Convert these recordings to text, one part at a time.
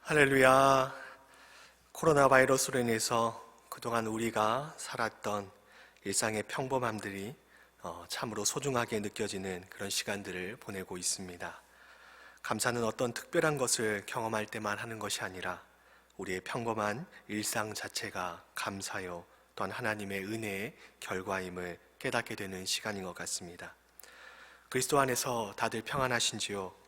할렐루야. 코로나 바이러스로 인해서 그동안 우리가 살았던 일상의 평범함들이 참으로 소중하게 느껴지는 그런 시간들을 보내고 있습니다. 감사는 어떤 특별한 것을 경험할 때만 하는 것이 아니라 우리의 평범한 일상 자체가 감사요, 또한 하나님의 은혜의 결과임을 깨닫게 되는 시간인 것 같습니다. 그리스도 안에서 다들 평안하신지요?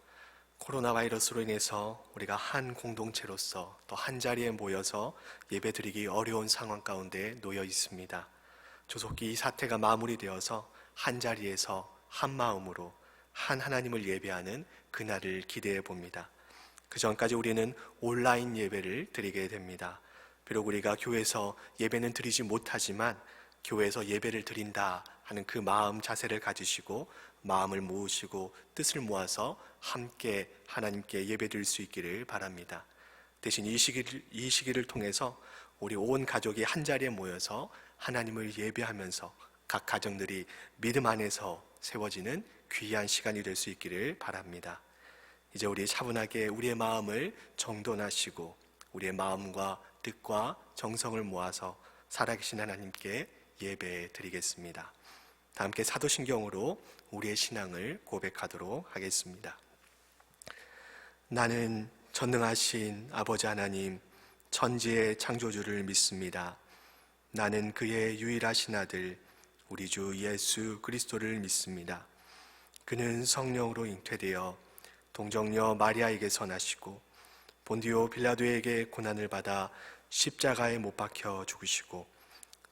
코로나 바이러스로 인해서 우리가 한 공동체로서 또 한 자리에 모여서 예배드리기 어려운 상황 가운데 놓여 있습니다. 조속히 이 사태가 마무리되어서 한 자리에서 한 마음으로 한 하나님을 예배하는 그날을 기대해 봅니다. 그 전까지 우리는 온라인 예배를 드리게 됩니다. 비록 우리가 교회에서 예배는 드리지 못하지만 교회에서 예배를 드린다 하는 그 마음 자세를 가지시고 마음을 모으시고 뜻을 모아서 함께 하나님께 예배드릴 수 있기를 바랍니다. 대신 이 시기를 통해서 우리 온 가족이 한 자리에 모여서 하나님을 예배하면서 각 가정들이 믿음 안에서 세워지는 귀한 시간이 될 수 있기를 바랍니다. 이제 우리 차분하게 우리의 마음을 정돈하시고 우리의 마음과 뜻과 정성을 모아서 살아계신 하나님께 예배 드리겠습니다. 다 함께 사도신경으로 우리의 신앙을 고백하도록 하겠습니다. 나는 전능하신 아버지 하나님, 천지의 창조주를 믿습니다. 나는 그의 유일하신 아들, 우리 주 예수 그리스도를 믿습니다. 그는 성령으로 잉태되어 동정녀 마리아에게서 나시고 본디오 빌라도에게 고난을 받아 십자가에 못 박혀 죽으시고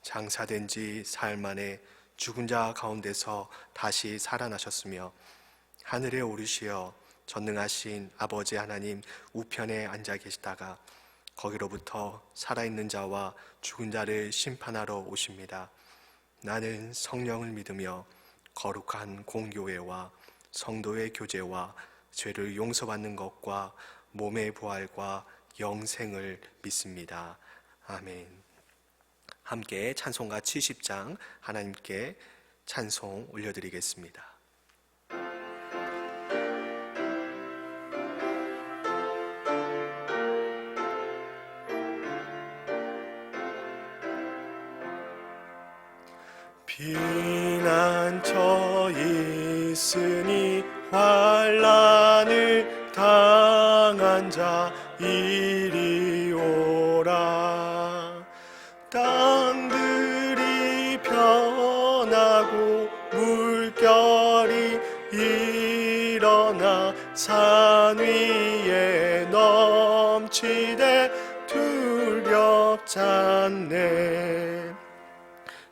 장사된 지 사흘 만에 죽은 자 가운데서 다시 살아나셨으며 하늘에 오르시어 전능하신 아버지 하나님 우편에 앉아 계시다가 거기로부터 살아있는 자와 죽은 자를 심판하러 오십니다. 나는 성령을 믿으며 거룩한 공교회와 성도의 교제와 죄를 용서받는 것과 몸의 부활과 영생을 믿습니다. 아멘. 함께 찬송가 70장 하나님께 찬송 올려드리겠습니다. 피난처 있으니 환난을 당한 자 이리 오라. 땅들이 변하고 물결이 일어나 산 위에 넘치되 두렵지 않네.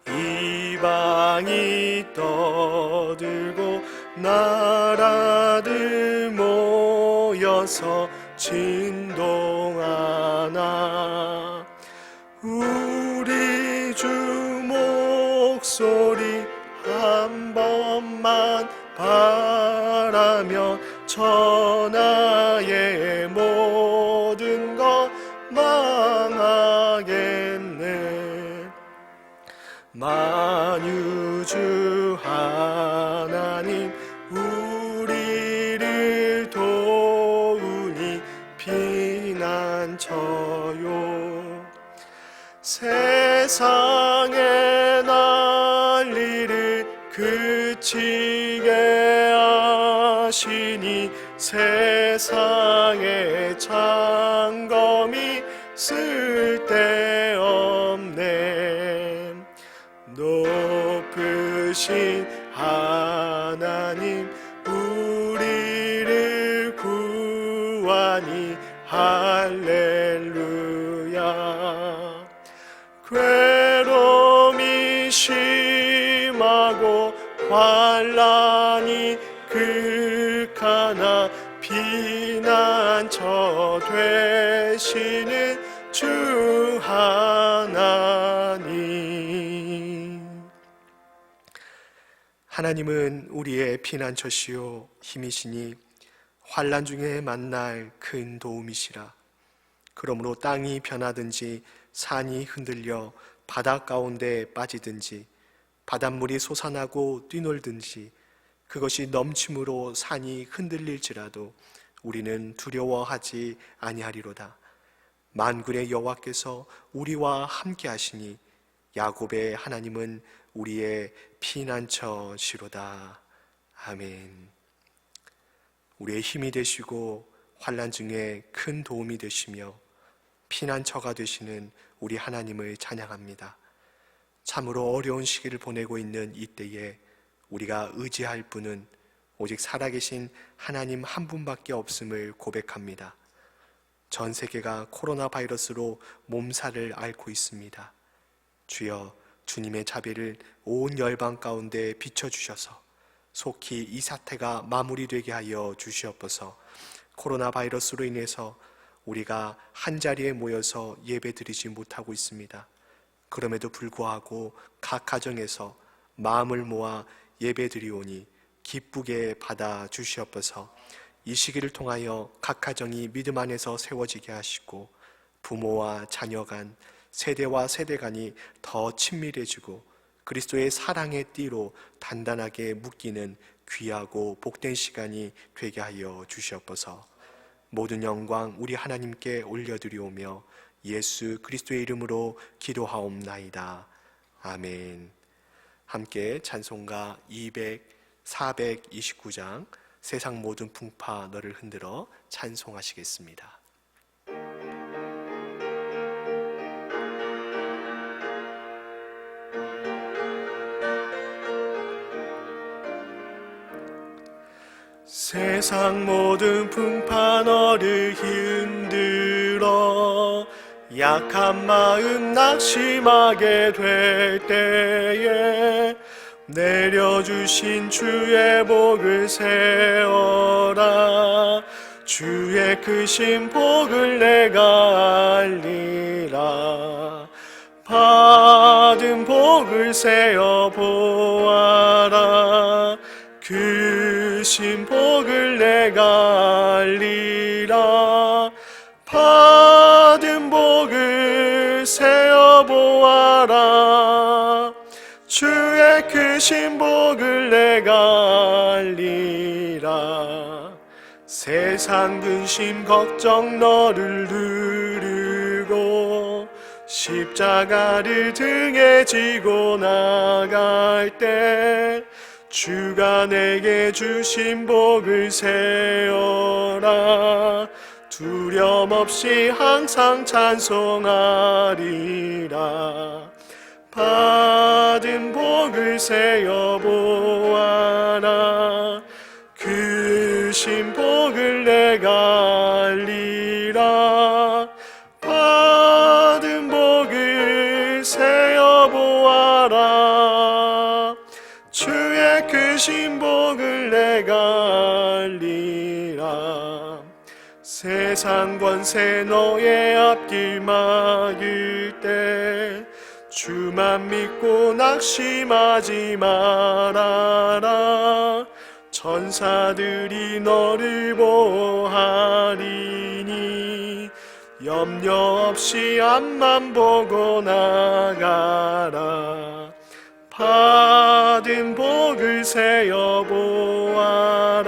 이방이 떠들고 나라들 모여서 진동하나. 우리 주 목소리 한 번만 바라며 천하의 모든 것 망하겠네. 만유주 하나님 우리를 도우니 피난처요. 세상의 난리를 그치게 하시니 세상의 창검이 쓸데없네. 높으신 하나님 우리를 구하니 할렐루야. 괴로움이 심하고 환난이 극하나 피난처 되시는 주 하나님. 하나님은 우리의 피난처시요 힘이시니 환난 중에 만날 큰 도움이시라. 그러므로 땅이 변하든지 산이 흔들려 바다 가운데 빠지든지 바닷물이 솟아나고 뛰놀든지 그것이 넘침으로 산이 흔들릴지라도 우리는 두려워하지 아니하리로다. 만군의 여호와께서 우리와 함께 하시니 야곱의 하나님은 우리의 피난처시로다. 아멘. 우리의 힘이 되시고 환난 중에 큰 도움이 되시며 피난처가 되시는 우리 하나님을 찬양합니다. 참으로 어려운 시기를 보내고 있는 이때에 우리가 의지할 분은 오직 살아계신 하나님 한 분밖에 없음을 고백합니다. 전 세계가 코로나 바이러스로 몸살을 앓고 있습니다. 주여, 주님의 자비를 온 열방 가운데 비춰주셔서 속히 이 사태가 마무리되게 하여 주시옵소서. 코로나 바이러스로 인해서 우리가 한자리에 모여서 예배드리지 못하고 있습니다. 그럼에도 불구하고 각 가정에서 마음을 모아 예배드리오니 기쁘게 받아 주시옵소서. 이 시기를 통하여 각 가정이 믿음 안에서 세워지게 하시고 부모와 자녀 간, 세대와 세대 간이 더 친밀해지고 그리스도의 사랑의 띠로 단단하게 묶이는 귀하고 복된 시간이 되게 하여 주시옵소서. 모든 영광 우리 하나님께 올려드리오며 예수 그리스도의 이름으로 기도하옵나이다. 아멘. 함께 찬송가 429장 세상 모든 풍파 너를 흔들어 찬송하시겠습니다. 세상 모든 풍파 너를 흔들어 약한 마음 낙심하게 될 때에 내려주신 주의 복을 세어라. 주의 크신 복을 내가 알리라. 받은 복을 세어 보아라. 크신 복을 내가 알리라. 받은 복을 세어 보아라. 주의 크신 복을 내가 알리라. 세상 근심 걱정 너를 누르고 십자가를 등에 지고 나갈 때 주가 내게 주신 복을 세어라. 두려움 없이 항상 찬송하리라. 받은 복을 세어 보아라. 크신 복을 내가 알리라. 받은 복을 세어 보아라. 주의 크신 복을 내가 알리라. 세상 권세 너의 앞길 막을 때 주만 믿고 낙심하지 말아라. 천사들이 너를 보호하리니 염려 없이 앞만 보고 나가라. 받은 복을 세어 보아라.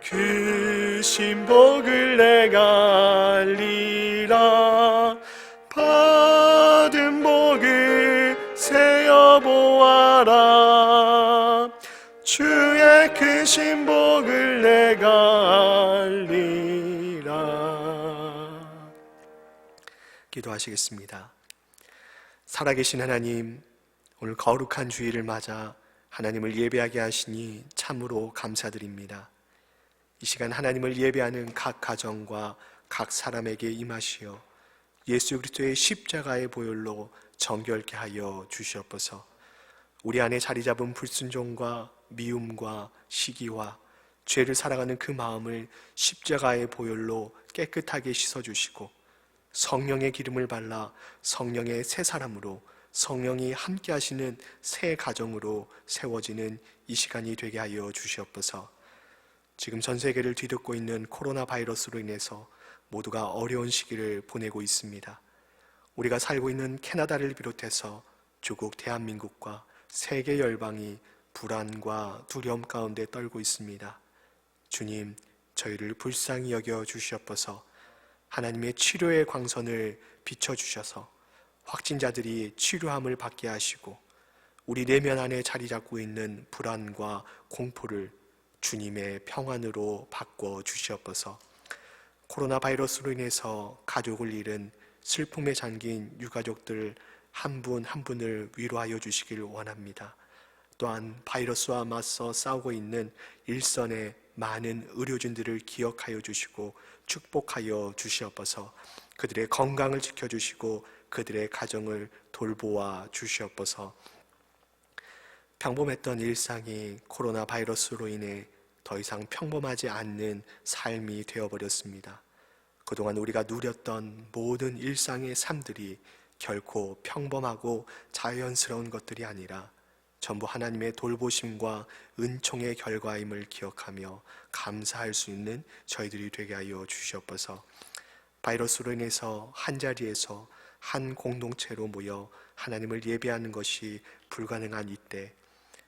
크신 복을 내가 알리라. 받은 복을 세어 보아라. 주의 크신 복을 내가 알리라. 기도하시겠습니다. 살아계신 하나님, 오늘 거룩한 주일을 맞아 하나님을 예배하게 하시니 참으로 감사드립니다. 이 시간 하나님을 예배하는 각 가정과 각 사람에게 임하시어 예수 그리스도의 십자가의 보혈로 정결케 하여 주시옵소서. 우리 안에 자리 잡은 불순종과 미움과 시기와 죄를 살아가는 그 마음을 십자가의 보혈로 깨끗하게 씻어주시고 성령의 기름을 발라 성령의 새 사람으로 성령이 함께 하시는 새 가정으로 세워지는 이 시간이 되게 하여 주시옵소서. 지금 전 세계를 뒤덮고 있는 코로나 바이러스로 인해서 모두가 어려운 시기를 보내고 있습니다. 우리가 살고 있는 캐나다를 비롯해서 조국 대한민국과 세계 열방이 불안과 두려움 가운데 떨고 있습니다. 주님, 저희를 불쌍히 여겨 주시옵소서. 하나님의 치료의 광선을 비춰주셔서 확진자들이 치료함을 받게 하시고 우리 내면 안에 자리 잡고 있는 불안과 공포를 주님의 평안으로 바꿔 주시옵소서. 코로나 바이러스로 인해서 가족을 잃은 슬픔에 잠긴 유가족들 한 분 한 분을 위로하여 주시길 원합니다. 또한 바이러스와 맞서 싸우고 있는 일선의 많은 의료진들을 기억하여 주시고 축복하여 주시옵소서. 그들의 건강을 지켜주시고 그들의 가정을 돌보아 주시옵소서. 평범했던 일상이 코로나 바이러스로 인해 더 이상 평범하지 않는 삶이 되어버렸습니다. 그동안 우리가 누렸던 모든 일상의 삶들이 결코 평범하고 자연스러운 것들이 아니라 전부 하나님의 돌보심과 은총의 결과임을 기억하며 감사할 수 있는 저희들이 되게 하여 주시옵소서. 바이러스로 인해서 한자리에서 한 공동체로 모여 하나님을 예배하는 것이 불가능한 이때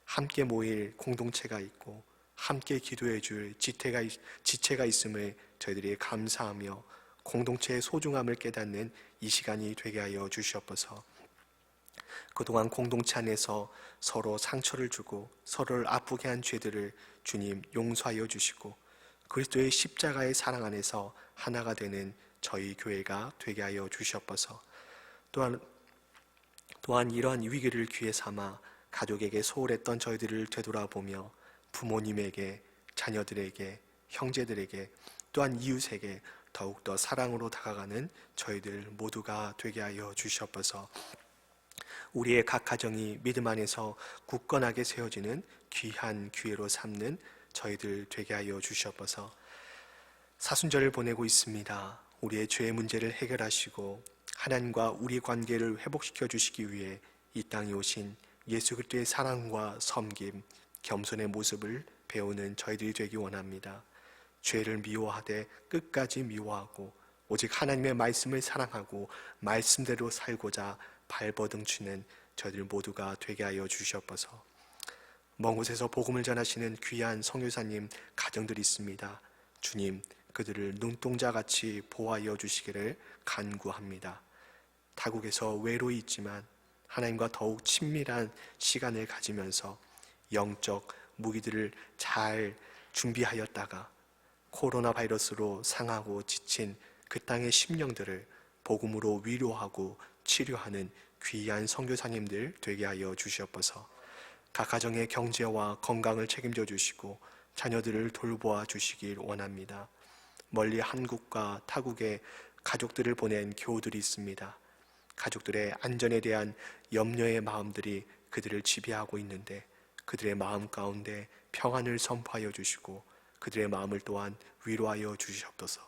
함께 모일 공동체가 있고 함께 기도해 줄 지체가 있음을 저희들이 감사하며 공동체의 소중함을 깨닫는 이 시간이 되게 하여 주시옵소서. 그동안 공동체 안에서 서로 상처를 주고 서로를 아프게 한 죄들을 주님 용서하여 주시고 그리스도의 십자가의 사랑 안에서 하나가 되는 저희 교회가 되게 하여 주시옵소서. 또한 이러한 위기를 기회 삼아 가족에게 소홀했던 저희들을 되돌아보며 부모님에게, 자녀들에게, 형제들에게, 또한 이웃에게 더욱더 사랑으로 다가가는 저희들 모두가 되게 하여 주시옵소서. 우리의 각 가정이 믿음 안에서 굳건하게 세워지는 귀한 기회로 삼는 저희들 되게 하여 주시옵소서. 사순절을 보내고 있습니다. 우리의 죄의 문제를 해결하시고 하나님과 우리 관계를 회복시켜 주시기 위해 이 땅에 오신 예수 그리스도의 사랑과 섬김, 겸손의 모습을 배우는 저희들이 되기 원합니다. 죄를 미워하되 끝까지 미워하고 오직 하나님의 말씀을 사랑하고 말씀대로 살고자 발버둥 치는 저희들 모두가 되게 하여 주시옵소서. 먼 곳에서 복음을 전하시는 귀한 선교사님 가정들이 있습니다. 주님, 그들을 눈동자같이 보호하여 주시기를 간구합니다. 타국에서 외로이 있지만 하나님과 더욱 친밀한 시간을 가지면서 영적 무기들을 잘 준비하였다가 코로나 바이러스로 상하고 지친 그 땅의 심령들을 복음으로 위로하고 치료하는 귀한 선교사님들 되게 하여 주시옵소서. 각 가정의 경제와 건강을 책임져 주시고 자녀들을 돌보아 주시길 원합니다. 멀리 한국과 타국에 가족들을 보낸 교우들이 있습니다. 가족들의 안전에 대한 염려의 마음들이 그들을 지배하고 있는데 그들의 마음 가운데 평안을 선포하여 주시고 그들의 마음을 또한 위로하여 주시옵소서.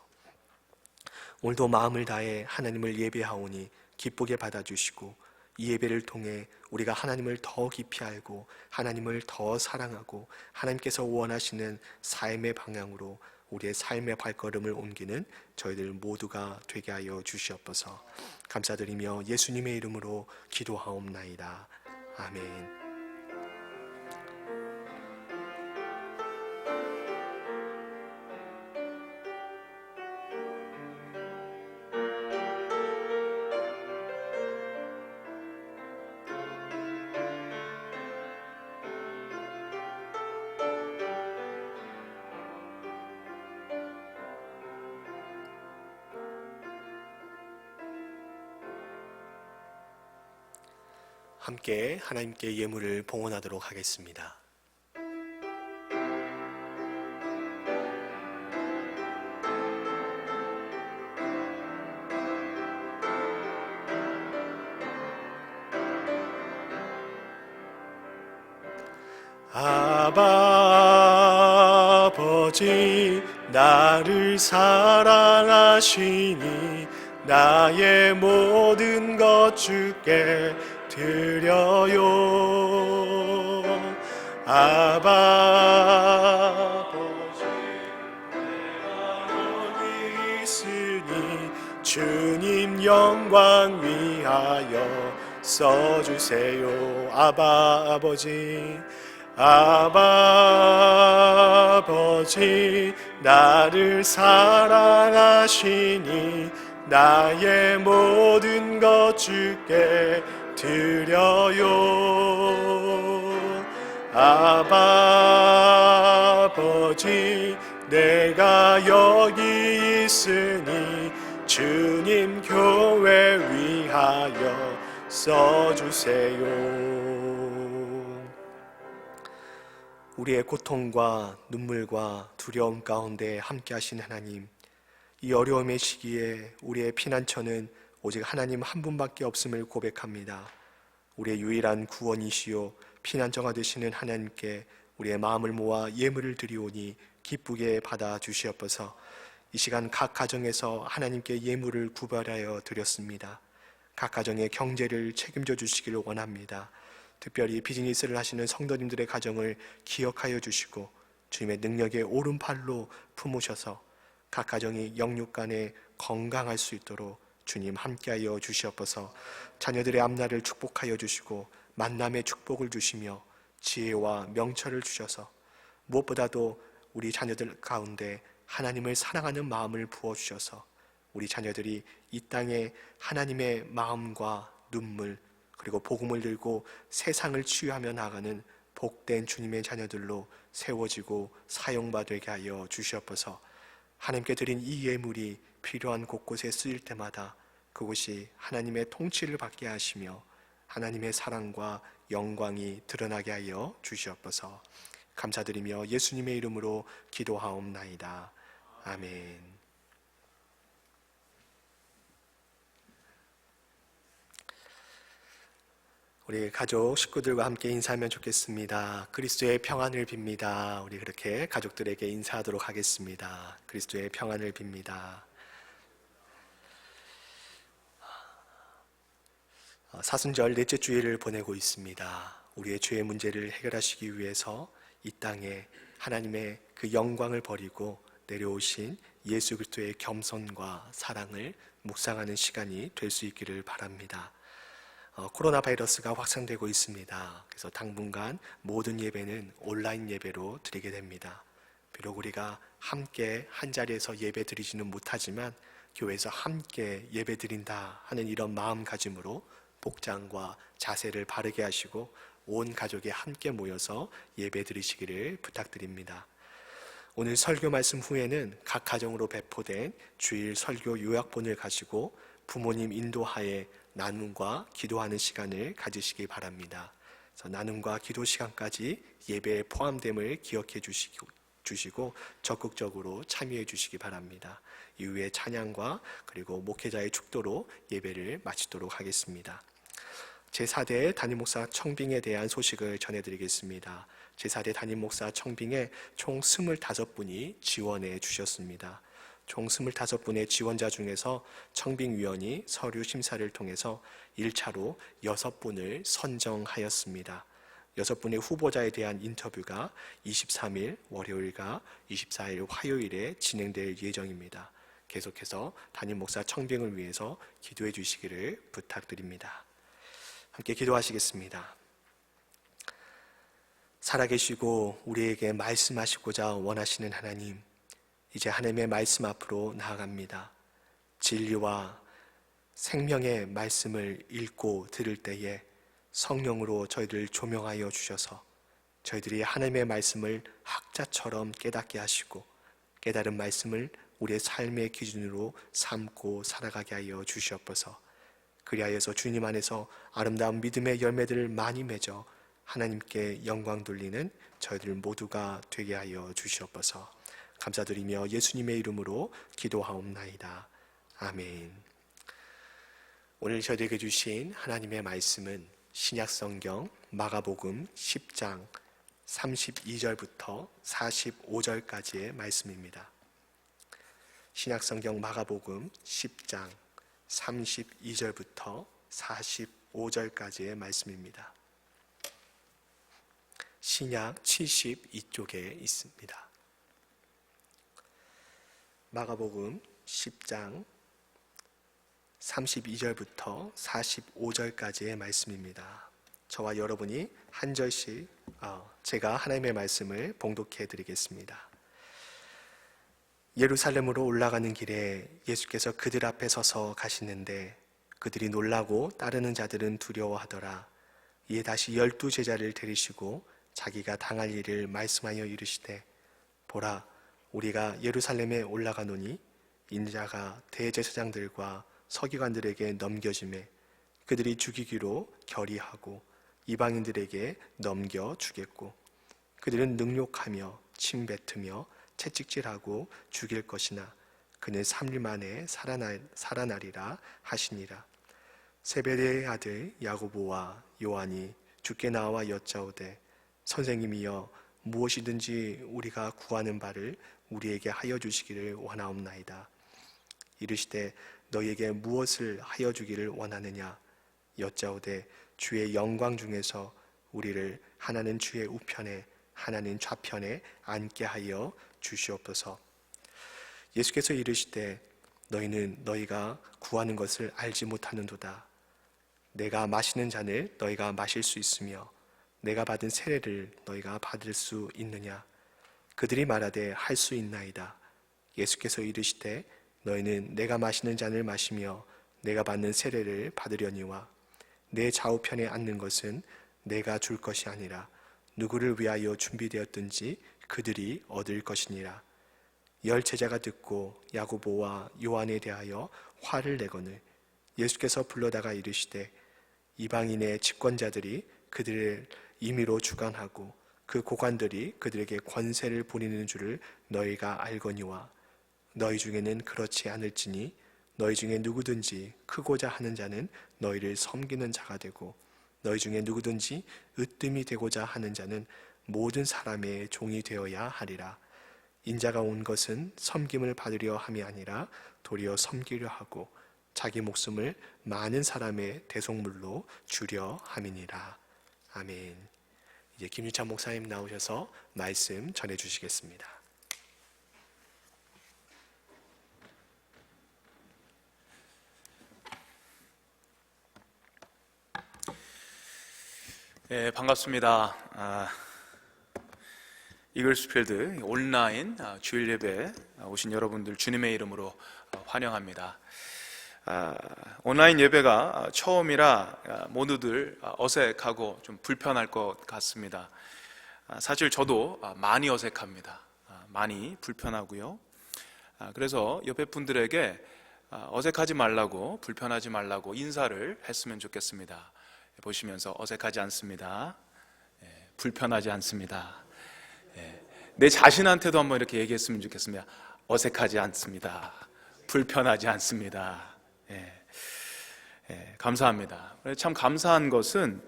오늘도 마음을 다해 하나님을 예배하오니 기쁘게 받아주시고 이 예배를 통해 우리가 하나님을 더 깊이 알고 하나님을 더 사랑하고 하나님께서 원하시는 삶의 방향으로 우리의 삶의 발걸음을 옮기는 저희들 모두가 되게 하여 주시옵소서. 감사드리며 예수님의 이름으로 기도하옵나이다. 아멘. 함께 하나님께 예물을 봉헌하도록 하겠습니다. 아바 아버지 나를 사랑하시니 나의 모든 것 주께 드려요. 아바 아버지 내가 여기 있으니 주님 영광 위하여 써주세요. 아바 아버지 아바 아버지 나를 사랑하시니 나의 모든 것 주께 드려요. 아버지, 내가 여기 있으니 주님 교회 위하여 써주세요. 우리의 고통과 눈물과 두려움 가운데 함께 하신 하나님, 이 어려움의 시기에 우리의 피난처는 오직 하나님 한 분밖에 없음을 고백합니다. 우리의 유일한 구원이시요 피난처가 되시는 하나님께 우리의 마음을 모아 예물을 드리오니 기쁘게 받아 주시옵소서. 이 시간 각 가정에서 하나님께 예물을 구별하여 드렸습니다. 각 가정의 경제를 책임져 주시기를 원합니다. 특별히 비즈니스를 하시는 성도님들의 가정을 기억하여 주시고 주님의 능력의 오른팔로 품으셔서 각 가정이 영육간에 건강할 수 있도록 주님 함께하여 주시옵소서. 자녀들의 앞날을 축복하여 주시고 만남의 축복을 주시며 지혜와 명철을 주셔서 무엇보다도 우리 자녀들 가운데 하나님을 사랑하는 마음을 부어주셔서 우리 자녀들이 이 땅에 하나님의 마음과 눈물 그리고 복음을 들고 세상을 치유하며 나가는 복된 주님의 자녀들로 세워지고 사용받게 하여 주시옵소서. 하나님께 드린 이 예물이 필요한 곳곳에 쓰일 때마다 그곳이 하나님의 통치를 받게 하시며 하나님의 사랑과 영광이 드러나게 하여 주시옵소서. 감사드리며 예수님의 이름으로 기도하옵나이다. 아멘. 우리 가족, 식구들과 함께 인사하면 좋겠습니다. 그리스도의 평안을 빕니다. 우리 그렇게 가족들에게 인사하도록 하겠습니다. 그리스도의 평안을 빕니다. 사순절 넷째 주일을 보내고 있습니다. 우리의 죄의 문제를 해결하시기 위해서 이 땅에 하나님의 그 영광을 버리고 내려오신 예수 그리스도의 겸손과 사랑을 묵상하는 시간이 될 수 있기를 바랍니다. 코로나 바이러스가 확산되고 있습니다. 그래서 당분간 모든 예배는 온라인 예배로 드리게 됩니다. 비록 우리가 함께 한자리에서 예배 드리지는 못하지만 교회에서 함께 예배 드린다 하는 이런 마음가짐으로 복장과 자세를 바르게 하시고 온 가족이 함께 모여서 예배 드리시기를 부탁드립니다. 오늘 설교 말씀 후에는 각 가정으로 배포된 주일 설교 요약본을 가지고 부모님 인도하에 나눔과 기도하는 시간을 가지시기 바랍니다. 그래서 나눔과 기도 시간까지 예배에 포함됨을 기억해 주시고 적극적으로 참여해 주시기 바랍니다. 이후에 찬양과 그리고 목회자의 축도로 예배를 마치도록 하겠습니다. 제4대 담임목사 청빙에 대한 소식을 전해드리겠습니다. 제4대 담임목사 청빙에 총 25분이 지원해 주셨습니다. 총 25분의 지원자 중에서 청빙위원이 서류 심사를 통해서 1차로 6분을 선정하였습니다. 6분의 후보자에 대한 인터뷰가 23일 월요일과 24일 화요일에 진행될 예정입니다. 계속해서 담임 목사 청빙을 위해서 기도해 주시기를 부탁드립니다. 함께 기도하시겠습니다. 살아계시고 우리에게 말씀하시고자 원하시는 하나님, 이제 하나님의 말씀 앞으로 나아갑니다. 진리와 생명의 말씀을 읽고 들을 때에 성령으로 저희들을 조명하여 주셔서 저희들이 하나님의 말씀을 학자처럼 깨닫게 하시고 깨달은 말씀을 우리의 삶의 기준으로 삼고 살아가게 하여 주시옵소서. 그리하여서 주님 안에서 아름다운 믿음의 열매들을 많이 맺어 하나님께 영광 돌리는 저희들 모두가 되게 하여 주시옵소서. 감사드리며 예수님의 이름으로 기도하옵나이다. 아멘. 오늘 저희에게 주신 하나님의 말씀은 신약성경 마가복음 10장 32절부터 45절까지의 말씀입니다. 신약성경 마가복음 10장 32절부터 45절까지의 말씀입니다. 신약 72쪽에 있습니다. 마가복음 10장 32절부터 45절까지의 말씀입니다. 저와 여러분이 한 절씩 제가 하나님의 말씀을 봉독해 드리겠습니다. 예루살렘으로 올라가는 길에 예수께서 그들 앞에 서서 가시는데 그들이 놀라고 따르는 자들은 두려워하더라. 이에 다시 12 제자를 데리시고 자기가 당할 일을 말씀하여 이르시되 보라, 우리가 예루살렘에 올라가노니 인자가 대제사장들과 서기관들에게 넘겨짐에 그들이 죽이기로 결의하고 이방인들에게 넘겨주겠고 그들은 능욕하며 침뱉으며 채찍질하고 죽일 것이나 그는 3일 만에 살아나리라 하시니라. 세베대의 아들 야고보와 요한이 주께 나와 여짜오되 선생님이여 무엇이든지 우리가 구하는 바를 우리에게 하여 주시기를 원하옵나이다. 이르시되 너희에게 무엇을 하여 주기를 원하느냐 여짜오되 주의 영광 중에서 우리를 하나는 주의 우편에 하나는 좌편에 앉게 하여 주시옵소서. 예수께서 이르시되 너희는 너희가 구하는 것을 알지 못하는도다. 내가 마시는 잔을 너희가 마실 수 있으며 내가 받은 세례를 너희가 받을 수 있느냐? 그들이 말하되 할 수 있나이다. 예수께서 이르시되 너희는 내가 마시는 잔을 마시며 내가 받는 세례를 받으려니와 내 좌우편에 앉는 것은 내가 줄 것이 아니라 누구를 위하여 준비되었든지 그들이 얻을 것이니라. 10 제자가 듣고 야고보와 요한에 대하여 화를 내거늘 예수께서 불러다가 이르시되 이방인의 집권자들이 그들을 임의로 주관하고 그 고관들이 그들에게 권세를 부리는 줄을 너희가 알거니와 너희 중에는 그렇지 않을지니 너희 중에 누구든지 크고자 하는 자는 너희를 섬기는 자가 되고 너희 중에 누구든지 으뜸이 되고자 하는 자는 모든 사람의 종이 되어야 하리라. 인자가 온 것은 섬김을 받으려 함이 아니라 도리어 섬기려 하고 자기 목숨을 많은 사람의 대속물로 주려 함이니라. 아멘. 이제 김유찬 목사님 나오셔서 말씀 전해 주시겠습니다. 네, 반갑습니다. 이글스필드 온라인 주일 예배 오신 여러분들 주님의 이름으로 환영합니다. 온라인 예배가 처음이라 모두들 어색하고 좀 불편할 것 같습니다. 사실 저도 많이 어색합니다. 많이 불편하고요. 그래서 옆에 분들에게 어색하지 말라고, 불편하지 말라고 인사를 했으면 좋겠습니다. 보시면서 어색하지 않습니다. 불편하지 않습니다. 내 자신한테도 한번 이렇게 얘기했으면 좋겠습니다. 어색하지 않습니다. 불편하지 않습니다. 감사합니다. 참 감사한 것은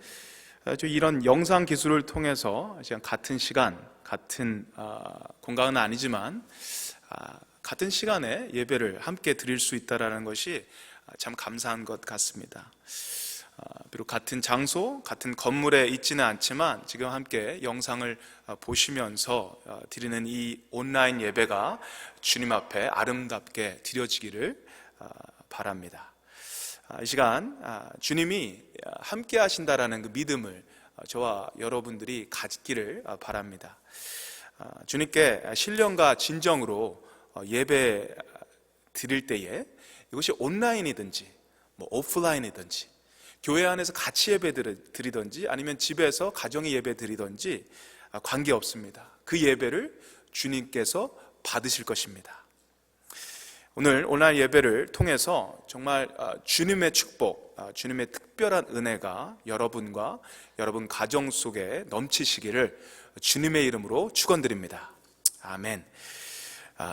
이런 영상 기술을 통해서 같은 시간, 같은 공간은 아니지만 같은 시간에 예배를 함께 드릴 수 있다는 것이 참 감사한 것 같습니다. 비록 같은 장소, 같은 건물에 있지는 않지만 지금 함께 영상을 보시면서 드리는 이 온라인 예배가 주님 앞에 아름답게 드려지기를 바랍니다. 이 시간 주님이 함께 하신다라는 그 믿음을 저와 여러분들이 갖기를 바랍니다. 주님께 신령과 진정으로 예배 드릴 때에 이것이 온라인이든지 오프라인이든지 교회 안에서 같이 예배 드리든지 아니면 집에서 가정의 예배 드리든지 관계없습니다. 그 예배를 주님께서 받으실 것입니다. 오늘 온라인 예배를 통해서 정말 주님의 축복, 주님의 특별한 은혜가 여러분과 여러분 가정 속에 넘치시기를 주님의 이름으로 축원드립니다. 아멘.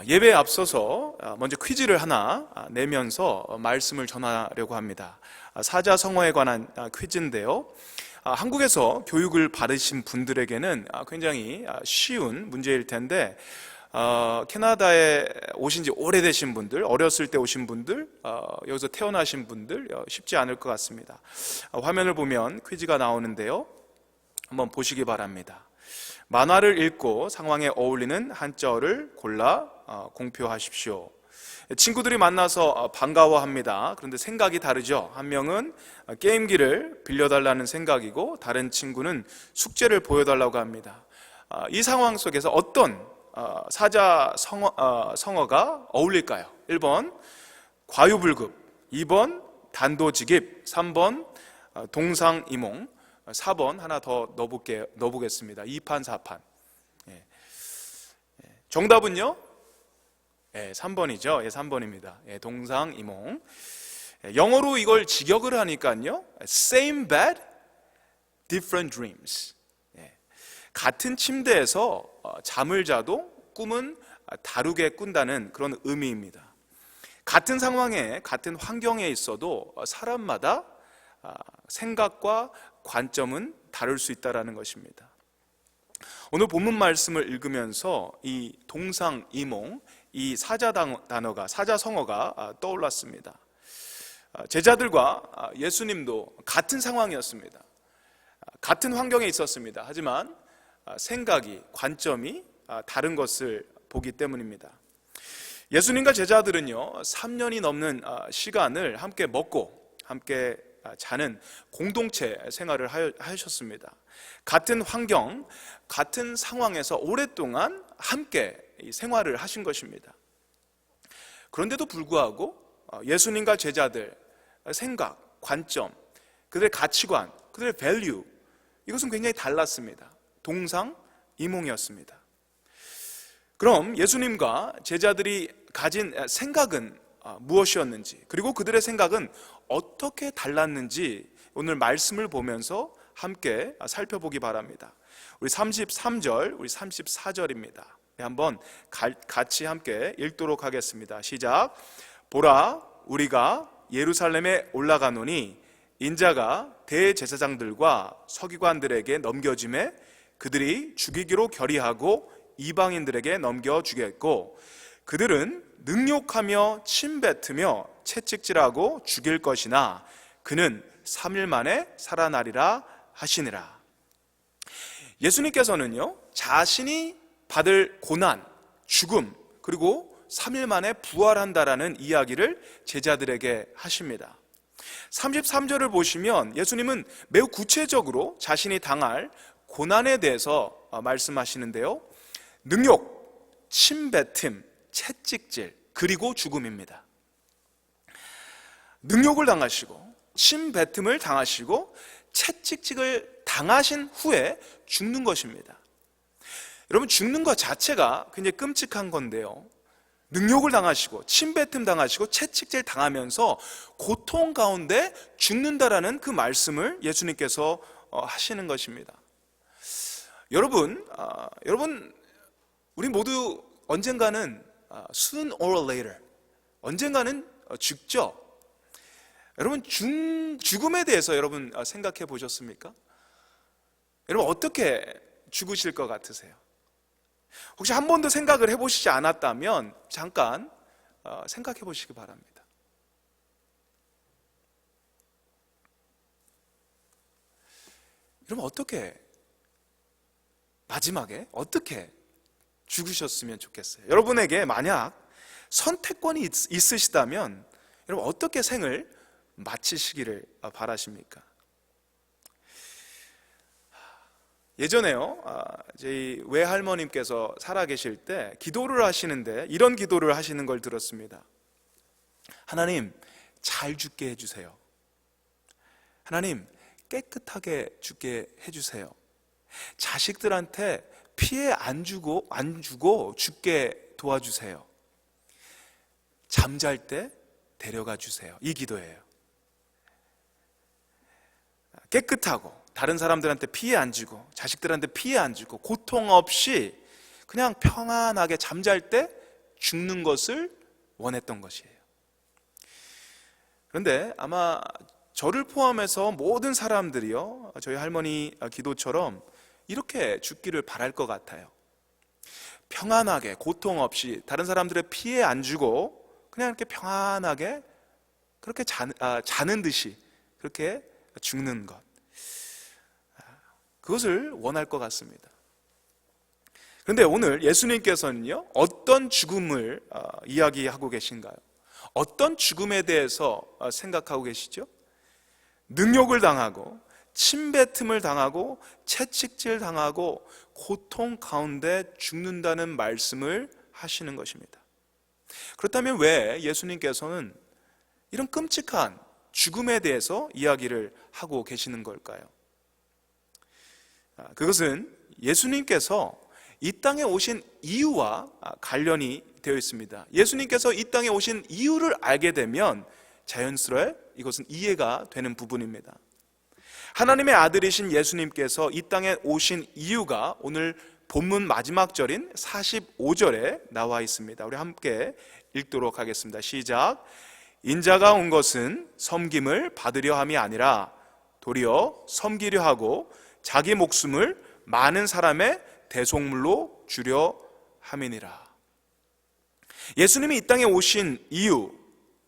예배에 앞서서 먼저 퀴즈를 하나 내면서 말씀을 전하려고 합니다. 사자성어에 관한 퀴즈인데요. 한국에서 교육을 받으신 분들에게는 굉장히 쉬운 문제일 텐데 캐나다에 오신 지 오래되신 분들, 어렸을 때 오신 분들, 여기서 태어나신 분들 쉽지 않을 것 같습니다. 화면을 보면 퀴즈가 나오는데요. 한번 보시기 바랍니다. 만화를 읽고 상황에 어울리는 한자어를 골라 공표하십시오. 친구들이 만나서 반가워합니다. 그런데 생각이 다르죠. 한 명은 게임기를 빌려달라는 생각이고 다른 친구는 숙제를 보여달라고 합니다. 이 상황 속에서 어떤 사자 성어가 어울릴까요? 1번 과유불급, 2번 단도직입, 3번 동상이몽, 4번 하나 더 넣어보겠습니다. 2판 4판. 정답은요? 3번이죠. 3번입니다. 동상이몽. 영어로 이걸 직역을 하니까요, same bed, different dreams. 같은 침대에서 잠을 자도 꿈은 다르게 꾼다는 그런 의미입니다. 같은 상황에, 같은 환경에 있어도 사람마다 생각과 관점은 다를 수 있다는 것입니다. 오늘 본문 말씀을 읽으면서 이 동상이몽, 이 사자 단어가, 사자 성어가 떠올랐습니다. 제자들과 예수님도 같은 상황이었습니다. 같은 환경에 있었습니다. 하지만 생각이, 관점이 다른 것을 보기 때문입니다. 예수님과 제자들은요, 3년이 넘는 시간을 함께 먹고 함께 자는 공동체 생활을 하셨습니다. 같은 환경, 같은 상황에서 오랫동안 함께 생활을 하신 것입니다. 그런데도 불구하고 예수님과 제자들 생각, 관점, 그들의 가치관, 그들의 밸류, 이것은 굉장히 달랐습니다. 동상이몽이었습니다. 그럼 예수님과 제자들이 가진 생각은 무엇이었는지, 그리고 그들의 생각은 어떻게 달랐는지 오늘 말씀을 보면서 함께 살펴보기 바랍니다. 우리 33절, 우리 34절입니다. 한번 같이 함께 읽도록 하겠습니다. 시작. 보라, 우리가 예루살렘에 올라가노니 인자가 대제사장들과 서기관들에게 넘겨짐에 그들이 죽이기로 결의하고 이방인들에게 넘겨주겠고, 그들은 능욕하며 침뱉으며 채찍질하고 죽일 것이나 그는 3일 만에 살아나리라 하시니라. 예수님께서는요, 자신이 받을 고난, 죽음, 그리고 3일 만에 부활한다라는 이야기를 제자들에게 하십니다. 33절을 보시면 예수님은 매우 구체적으로 자신이 당할 고난에 대해서 말씀하시는데요, 능욕, 침뱉음, 채찍질, 그리고 죽음입니다. 능욕을 당하시고 침뱉음을 당하시고 채찍질을 당하신 후에 죽는 것입니다. 여러분, 죽는 것 자체가 굉장히 끔찍한 건데요, 능욕을 당하시고 침뱉음 당하시고 채찍질 당하면서 고통 가운데 죽는다라는 그 말씀을 예수님께서 하시는 것입니다. 여러분, 우리 모두 언젠가는 sooner or later, 언젠가는 죽죠. 여러분, 죽음에 대해서 여러분 생각해 보셨습니까? 여러분, 어떻게 죽으실 것 같으세요? 혹시 한 번도 생각을 해보시지 않았다면 잠깐 생각해 보시기 바랍니다. 여러분, 마지막에 어떻게 죽으셨으면 좋겠어요? 여러분에게 만약 선택권이 있으시다면 여러분 어떻게 생을 마치시기를 바라십니까? 예전에요, 저희 외할머님께서 살아계실 때 기도를 하시는데 이런 기도를 하시는 걸 들었습니다. 하나님, 잘 죽게 해주세요. 하나님, 깨끗하게 죽게 해주세요. 자식들한테 피해 안 주고 죽게 도와주세요. 잠잘 때 데려가 주세요. 이 기도예요. 깨끗하고 다른 사람들한테 피해 안 주고 자식들한테 피해 안 주고 고통 없이 그냥 평안하게 잠잘 때 죽는 것을 원했던 것이에요. 그런데 아마 저를 포함해서 모든 사람들이요, 저희 할머니 기도처럼 이렇게 죽기를 바랄 것 같아요. 평안하게 고통 없이 다른 사람들의 피해 안 주고 그냥 이렇게 평안하게 그렇게 자는 듯이 그렇게 죽는 것, 그것을 원할 것 같습니다. 그런데 오늘 예수님께서는요, 어떤 죽음을 이야기하고 계신가요? 어떤 죽음에 대해서 생각하고 계시죠? 능욕을 당하고 침뱉음을 당하고 채찍질 당하고 고통 가운데 죽는다는 말씀을 하시는 것입니다. 그렇다면 왜 예수님께서는 이런 끔찍한 죽음에 대해서 이야기를 하고 계시는 걸까요? 그것은 예수님께서 이 땅에 오신 이유와 관련이 되어 있습니다. 예수님께서 이 땅에 오신 이유를 알게 되면 자연스레 이것은 이해가 되는 부분입니다. 하나님의 아들이신 예수님께서 이 땅에 오신 이유가 오늘 본문 마지막 절인 45절에 나와 있습니다. 우리 함께 읽도록 하겠습니다. 시작. 인자가 온 것은 섬김을 받으려 함이 아니라 도리어 섬기려 하고 자기 목숨을 많은 사람의 대속물로 주려 함이니라. 예수님이 이 땅에 오신 이유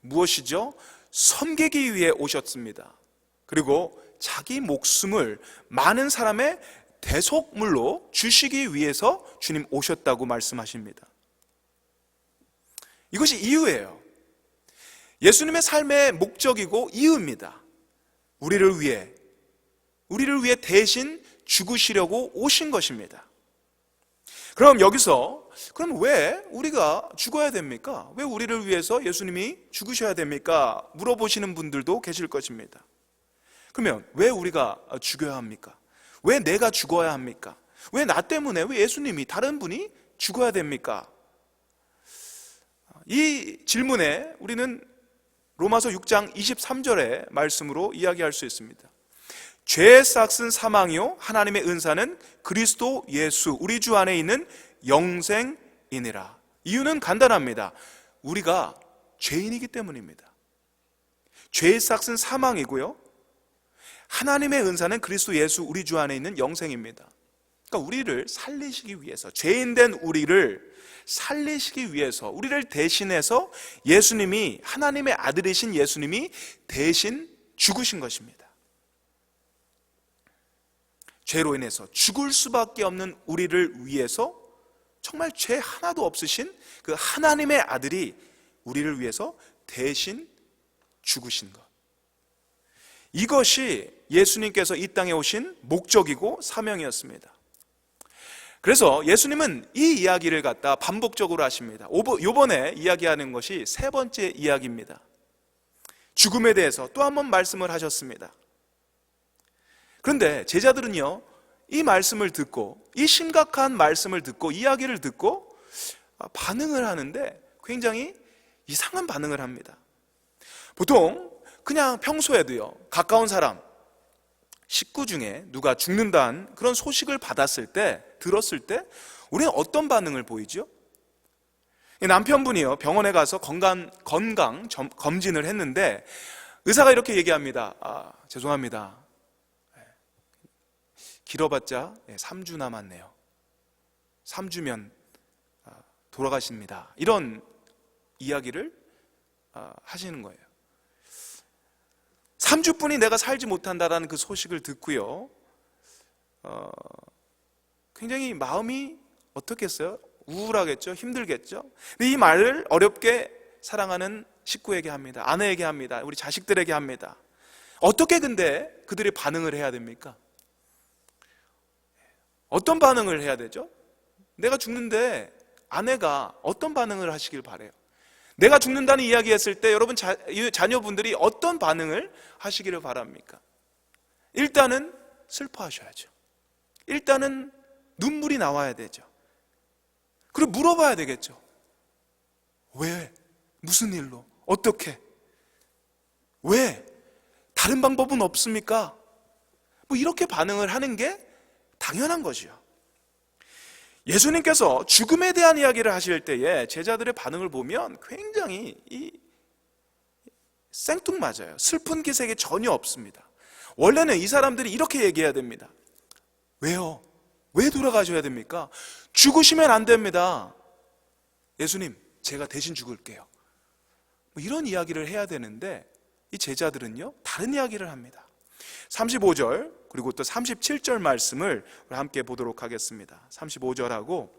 무엇이죠? 섬기기 위해 오셨습니다. 그리고 자기 목숨을 많은 사람의 대속물로 주시기 위해서 주님 오셨다고 말씀하십니다. 이것이 이유예요. 예수님의 삶의 목적이고 이유입니다. 우리를 위해 대신 죽으시려고 오신 것입니다. 그럼 여기서 그럼 왜 우리가 죽어야 됩니까? 왜 우리를 위해서 예수님이 죽으셔야 됩니까? 물어보시는 분들도 계실 것입니다. 그러면 왜 우리가 죽어야 합니까? 왜 내가 죽어야 합니까? 왜 나 때문에, 왜 예수님이, 다른 분이 죽어야 됩니까? 이 질문에 우리는 로마서 6장 23절의 말씀으로 이야기할 수 있습니다. 죄의 싹은 사망이요 하나님의 은사는 그리스도 예수 우리 주 안에 있는 영생이니라. 이유는 간단합니다. 우리가 죄인이기 때문입니다. 죄의 싹은 사망이고요, 하나님의 은사는 그리스도 예수 우리 주 안에 있는 영생입니다. 그러니까 우리를 살리시기 위해서, 죄인된 우리를 살리시기 위해서, 우리를 대신해서 예수님이, 하나님의 아들이신 예수님이 대신 죽으신 것입니다. 죄로 인해서 죽을 수밖에 없는 우리를 위해서 정말 죄 하나도 없으신 그 하나님의 아들이 우리를 위해서 대신 죽으신 것, 이것이 예수님께서 이 땅에 오신 목적이고 사명이었습니다. 그래서 예수님은 이 이야기를 갖다 반복적으로 하십니다. 이번에 이야기하는 것이 세 번째 이야기입니다. 죽음에 대해서 또 한 번 말씀을 하셨습니다. 그런데 제자들은요, 이 말씀을 듣고, 이 심각한 말씀을 듣고, 이야기를 듣고 반응을 하는데 굉장히 이상한 반응을 합니다. 보통 그냥 평소에도요, 가까운 사람, 식구 중에 누가 죽는다는 그런 소식을 받았을 때, 들었을 때 우리는 어떤 반응을 보이죠? 남편분이요, 병원에 가서 건강 검진을 했는데 의사가 이렇게 얘기합니다. 죄송합니다, 길어봤자 3주 남았네요. 3주면 돌아가십니다. 이런 이야기를 하시는 거예요. 3주뿐이 내가 살지 못한다라는 그 소식을 듣고요, 굉장히 마음이 어떻겠어요? 우울하겠죠? 힘들겠죠? 근데 이 말을 어렵게 사랑하는 식구에게 합니다. 아내에게 합니다. 우리 자식들에게 합니다. 어떻게 근데 그들이 반응을 해야 됩니까? 어떤 반응을 해야 되죠? 내가 죽는데 아내가 어떤 반응을 하시길 바래요? 내가 죽는다는 이야기 했을 때 여러분 자녀분들이 어떤 반응을 하시기를 바랍니까? 일단은 슬퍼하셔야죠. 일단은 눈물이 나와야 되죠. 그리고 물어봐야 되겠죠. 왜? 무슨 일로? 어떻게? 왜? 다른 방법은 없습니까? 뭐 이렇게 반응을 하는 게 당연한 것이요. 예수님께서 죽음에 대한 이야기를 하실 때에 제자들의 반응을 보면 굉장히 생뚱맞아요. 슬픈 기색이 전혀 없습니다. 원래는 이 사람들이 이렇게 얘기해야 됩니다. 왜요? 왜 돌아가셔야 됩니까? 죽으시면 안 됩니다. 예수님, 제가 대신 죽을게요. 뭐 이런 이야기를 해야 되는데 이 제자들은요, 다른 이야기를 합니다. 35절 그리고 또 37절 말씀을 우리 함께 보도록 하겠습니다. 35절하고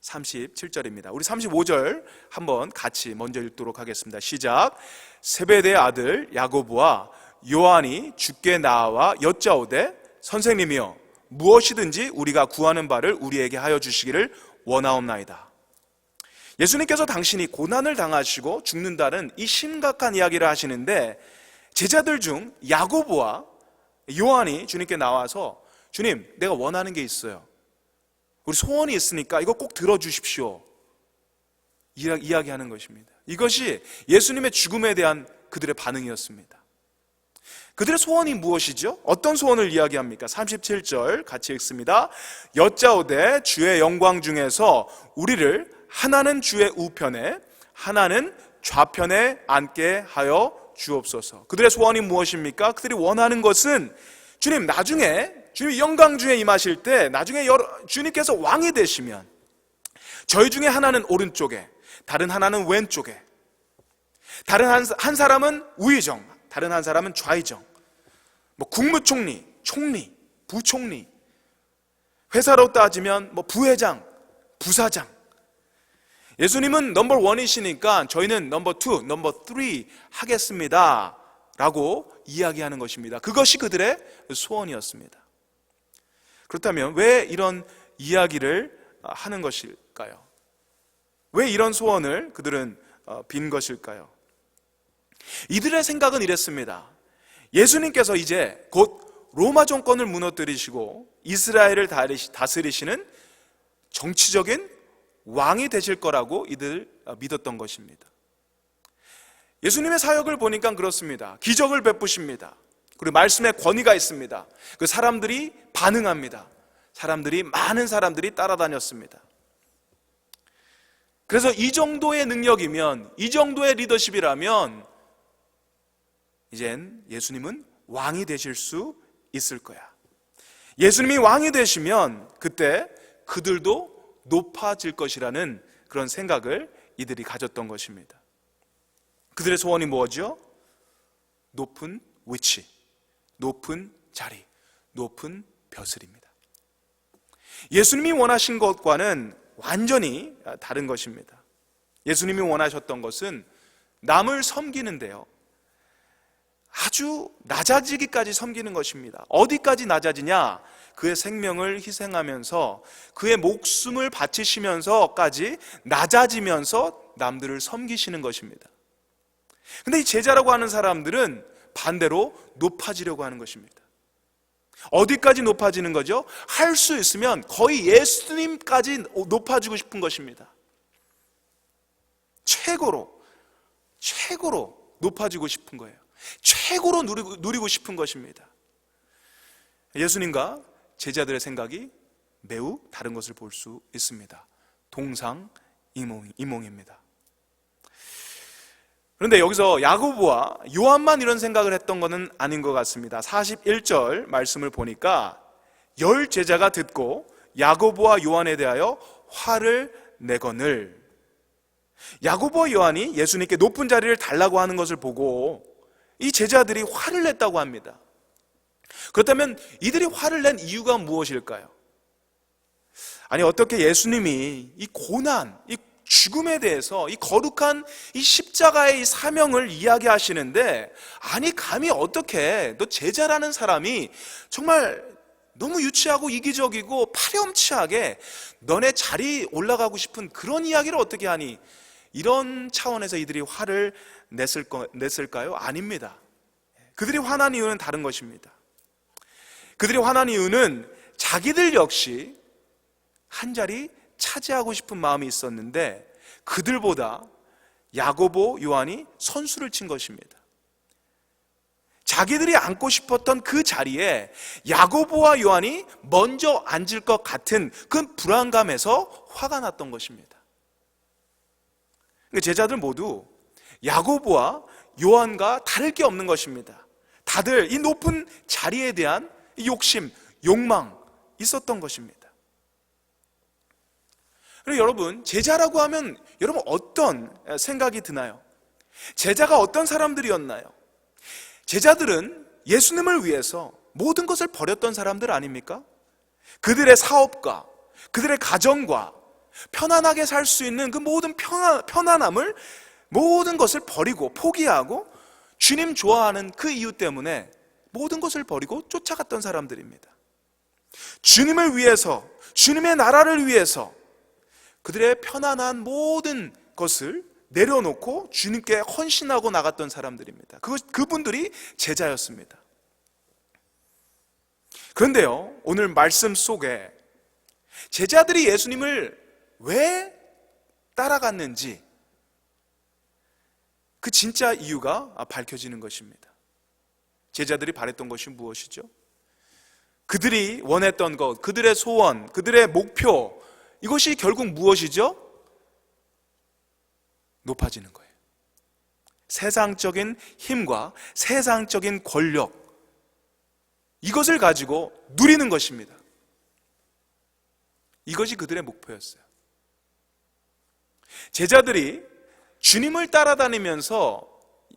37절입니다. 우리 35절 한번 같이 먼저 읽도록 하겠습니다. 시작. 세베대의 아들 야고보와 요한이 주께 나와 여짜오되 선생님이여 무엇이든지 우리가 구하는 바를 우리에게 하여 주시기를 원하옵나이다. 예수님께서 당신이 고난을 당하시고 죽는다는 이 심각한 이야기를 하시는데 제자들 중 야고보와 요한이 주님께 나와서 주님, 내가 원하는 게 있어요. 우리 소원이 있으니까 이거 꼭 들어주십시오. 이야기하는 것입니다. 이것이 예수님의 죽음에 대한 그들의 반응이었습니다. 그들의 소원이 무엇이죠? 어떤 소원을 이야기합니까? 37절 같이 읽습니다. 여짜오되 주의 영광 중에서 우리를 하나는 주의 우편에 하나는 좌편에 앉게 하여 주옵소서. 그들의 소원이 무엇입니까? 그들이 원하는 것은 주님 나중에 주님 영광 중에 임하실 때 나중에 주님께서 왕이 되시면 저희 중에 하나는 오른쪽에 다른 하나는 왼쪽에 다른 한 사람은 우의정 다른 한 사람은 좌의정 뭐 국무총리, 총리, 부총리 회사로 따지면 뭐 부회장, 부사장 예수님은 넘버 원이시니까 저희는 넘버 투, 넘버 쓰리 하겠습니다 라고 이야기하는 것입니다. 그것이 그들의 소원이었습니다. 그렇다면 왜 이런 이야기를 하는 것일까요? 왜 이런 소원을 그들은 빈 것일까요? 이들의 생각은 이랬습니다. 예수님께서 이제 곧 로마 정권을 무너뜨리시고 이스라엘을 다스리시는 정치적인 왕이 되실 거라고 이들 믿었던 것입니다. 예수님의 사역을 보니까 그렇습니다. 기적을 베푸십니다. 그리고 말씀에 권위가 있습니다. 그 사람들이 반응합니다. 많은 사람들이 따라다녔습니다. 그래서 이 정도의 능력이면, 이 정도의 리더십이라면 이젠 예수님은 왕이 되실 수 있을 거야. 예수님이 왕이 되시면 그때 그들도 높아질 것이라는 그런 생각을 이들이 가졌던 것입니다. 그들의 소원이 뭐죠? 높은 위치, 높은 자리, 높은 벼슬입니다. 예수님이 원하신 것과는 완전히 다른 것입니다. 예수님이 원하셨던 것은 남을 섬기는데요, 아주 낮아지기까지 섬기는 것입니다. 어디까지 낮아지냐? 그의 생명을 희생하면서 그의 목숨을 바치시면서까지 낮아지면서 남들을 섬기시는 것입니다. 근데 이 제자라고 하는 사람들은 반대로 높아지려고 하는 것입니다. 어디까지 높아지는 거죠? 할 수 있으면 거의 예수님까지 높아지고 싶은 것입니다. 최고로 높아지고 싶은 거예요. 최고로 누리고 싶은 것입니다. 예수님과 제자들의 생각이 매우 다른 것을 볼 수 있습니다. 동상이몽입니다. 그런데 여기서 야고보와 요한만 이런 생각을 했던 것은 아닌 것 같습니다. 41절 말씀을 보니까 10 제자가 듣고 야고보와 요한에 대하여 화를 내거늘. 야고보와 요한이 예수님께 높은 자리를 달라고 하는 것을 보고 이 제자들이 화를 냈다고 합니다. 그렇다면 이들이 화를 낸 이유가 무엇일까요? 아니, 어떻게 예수님이 이 고난, 이 죽음에 대해서 이 거룩한 이 십자가의 이 사명을 이야기하시는데, 아니 감히 어떻게 너 제자라는 사람이 정말 너무 유치하고 이기적이고 파렴치하게 너네 자리 올라가고 싶은 그런 이야기를 어떻게 하니? 이런 차원에서 이들이 화를 냈을까요? 아닙니다. 그들이 화난 이유는 다른 것입니다. 그들이 화난 이유는 자기들 역시 한 자리 차지하고 싶은 마음이 있었는데 그들보다 야고보, 요한이 선수를 친 것입니다. 자기들이 앉고 싶었던 그 자리에 야고보와 요한이 먼저 앉을 것 같은 그 불안감에서 화가 났던 것입니다. 제자들 모두 야고보와 요한과 다를 게 없는 것입니다. 다들 이 높은 자리에 대한 욕심, 욕망 있었던 것입니다. 그리고 여러분, 제자라고 하면 여러분 어떤 생각이 드나요? 제자가 어떤 사람들이었나요? 제자들은 예수님을 위해서 모든 것을 버렸던 사람들 아닙니까? 그들의 사업과 그들의 가정과 편안하게 살 수 있는 그 모든 편안함을 모든 것을 버리고 포기하고 주님 좋아하는 그 이유 때문에 모든 것을 버리고 쫓아갔던 사람들입니다. 주님을 위해서, 주님의 나라를 위해서 그들의 편안한 모든 것을 내려놓고 주님께 헌신하고 나갔던 사람들입니다. 그분들이 제자였습니다. 그런데요, 오늘 말씀 속에 제자들이 예수님을 왜 따라갔는지 그 진짜 이유가 밝혀지는 것입니다. 제자들이 바랬던 것이 무엇이죠? 그들이 원했던 것, 그들의 소원, 그들의 목표, 이것이 결국 무엇이죠? 높아지는 거예요. 세상적인 힘과 세상적인 권력, 이것을 가지고 누리는 것입니다. 이것이 그들의 목표였어요. 제자들이 주님을 따라다니면서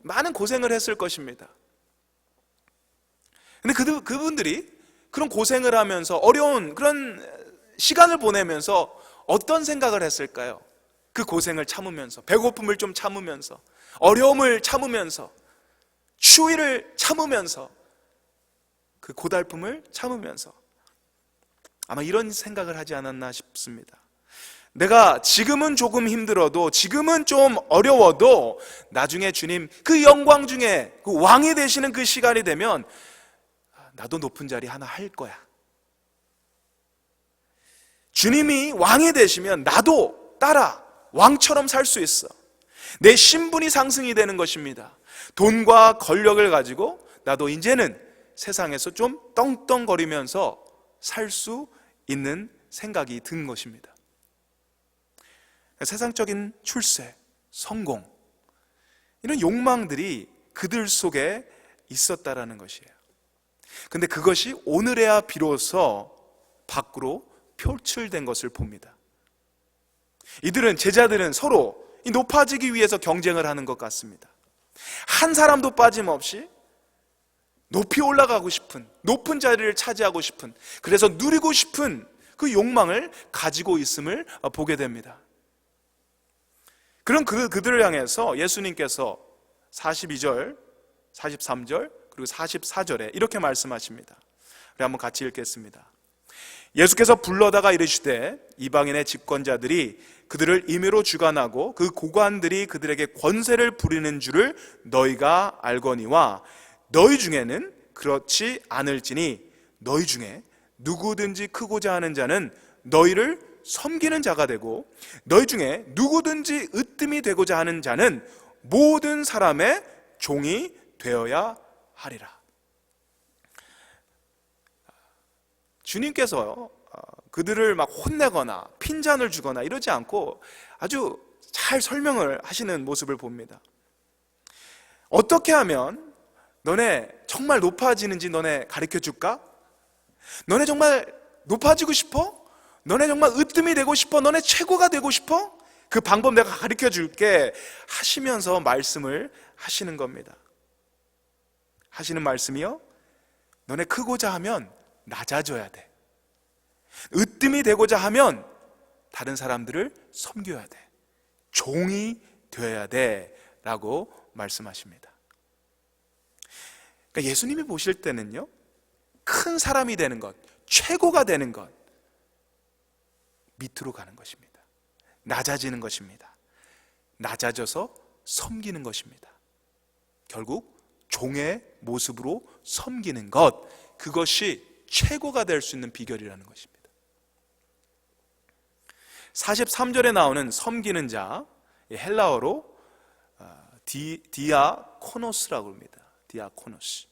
많은 고생을 했을 것입니다. 근데 그분들이 그런 고생을 하면서 어려운 그런 시간을 보내면서 어떤 생각을 했을까요? 그 고생을 참으면서, 배고픔을 좀 참으면서, 어려움을 참으면서, 추위를 참으면서, 그 고달픔을 참으면서 아마 이런 생각을 하지 않았나 싶습니다. 내가 지금은 조금 힘들어도, 지금은 좀 어려워도 나중에 주님 그 영광 중에 그 왕이 되시는 그 시간이 되면 나도 높은 자리 하나 할 거야. 주님이 왕이 되시면 나도 따라 왕처럼 살 수 있어. 내 신분이 상승이 되는 것입니다. 돈과 권력을 가지고 나도 이제는 세상에서 좀 떵떵거리면서 살 수 있는 생각이 든 것입니다. 세상적인 출세, 성공, 이런 욕망들이 그들 속에 있었다라는 것이에요. 근데 그것이 오늘에야 비로소 밖으로 표출된 것을 봅니다. 제자들은 서로 높아지기 위해서 경쟁을 하는 것 같습니다. 한 사람도 빠짐없이 높이 올라가고 싶은, 높은 자리를 차지하고 싶은, 그래서 누리고 싶은 그 욕망을 가지고 있음을 보게 됩니다. 그런 그들을 향해서 예수님께서 42절, 43절, 그리고 44절에 이렇게 말씀하십니다. 우리 한번 같이 읽겠습니다. 예수께서 불러다가 이르시되 이방인의 집권자들이 그들을 임의로 주관하고 그 고관들이 그들에게 권세를 부리는 줄을 너희가 알거니와 너희 중에는 그렇지 않을지니 너희 중에 누구든지 크고자 하는 자는 너희를 섬기는 자가 되고 너희 중에 누구든지 으뜸이 되고자 하는 자는 모든 사람의 종이 되어야 하리라. 주님께서 그들을 막 혼내거나 핀잔을 주거나 이러지 않고 아주 잘 설명을 하시는 모습을 봅니다. 어떻게 하면 너네 정말 높아지는지 너네 가르쳐 줄까? 너네 정말 높아지고 싶어? 너네 정말 으뜸이 되고 싶어? 너네 최고가 되고 싶어? 그 방법 내가 가르쳐 줄게 하시면서 말씀을 하시는 겁니다. 하시는 말씀이요? 너네 크고자 하면 낮아져야 돼. 으뜸이 되고자 하면 다른 사람들을 섬겨야 돼. 종이 되어야 돼 라고 말씀하십니다. 그러니까 예수님이 보실 때는요, 큰 사람이 되는 것, 최고가 되는 것, 밑으로 가는 것입니다. 낮아지는 것입니다. 낮아져서 섬기는 것입니다. 결국 종의 모습으로 섬기는 것, 그것이 최고가 될 수 있는 비결이라는 것입니다. 43절에 나오는 섬기는 자, 헬라어로 디아코노스라고 합니다. 디아코노스.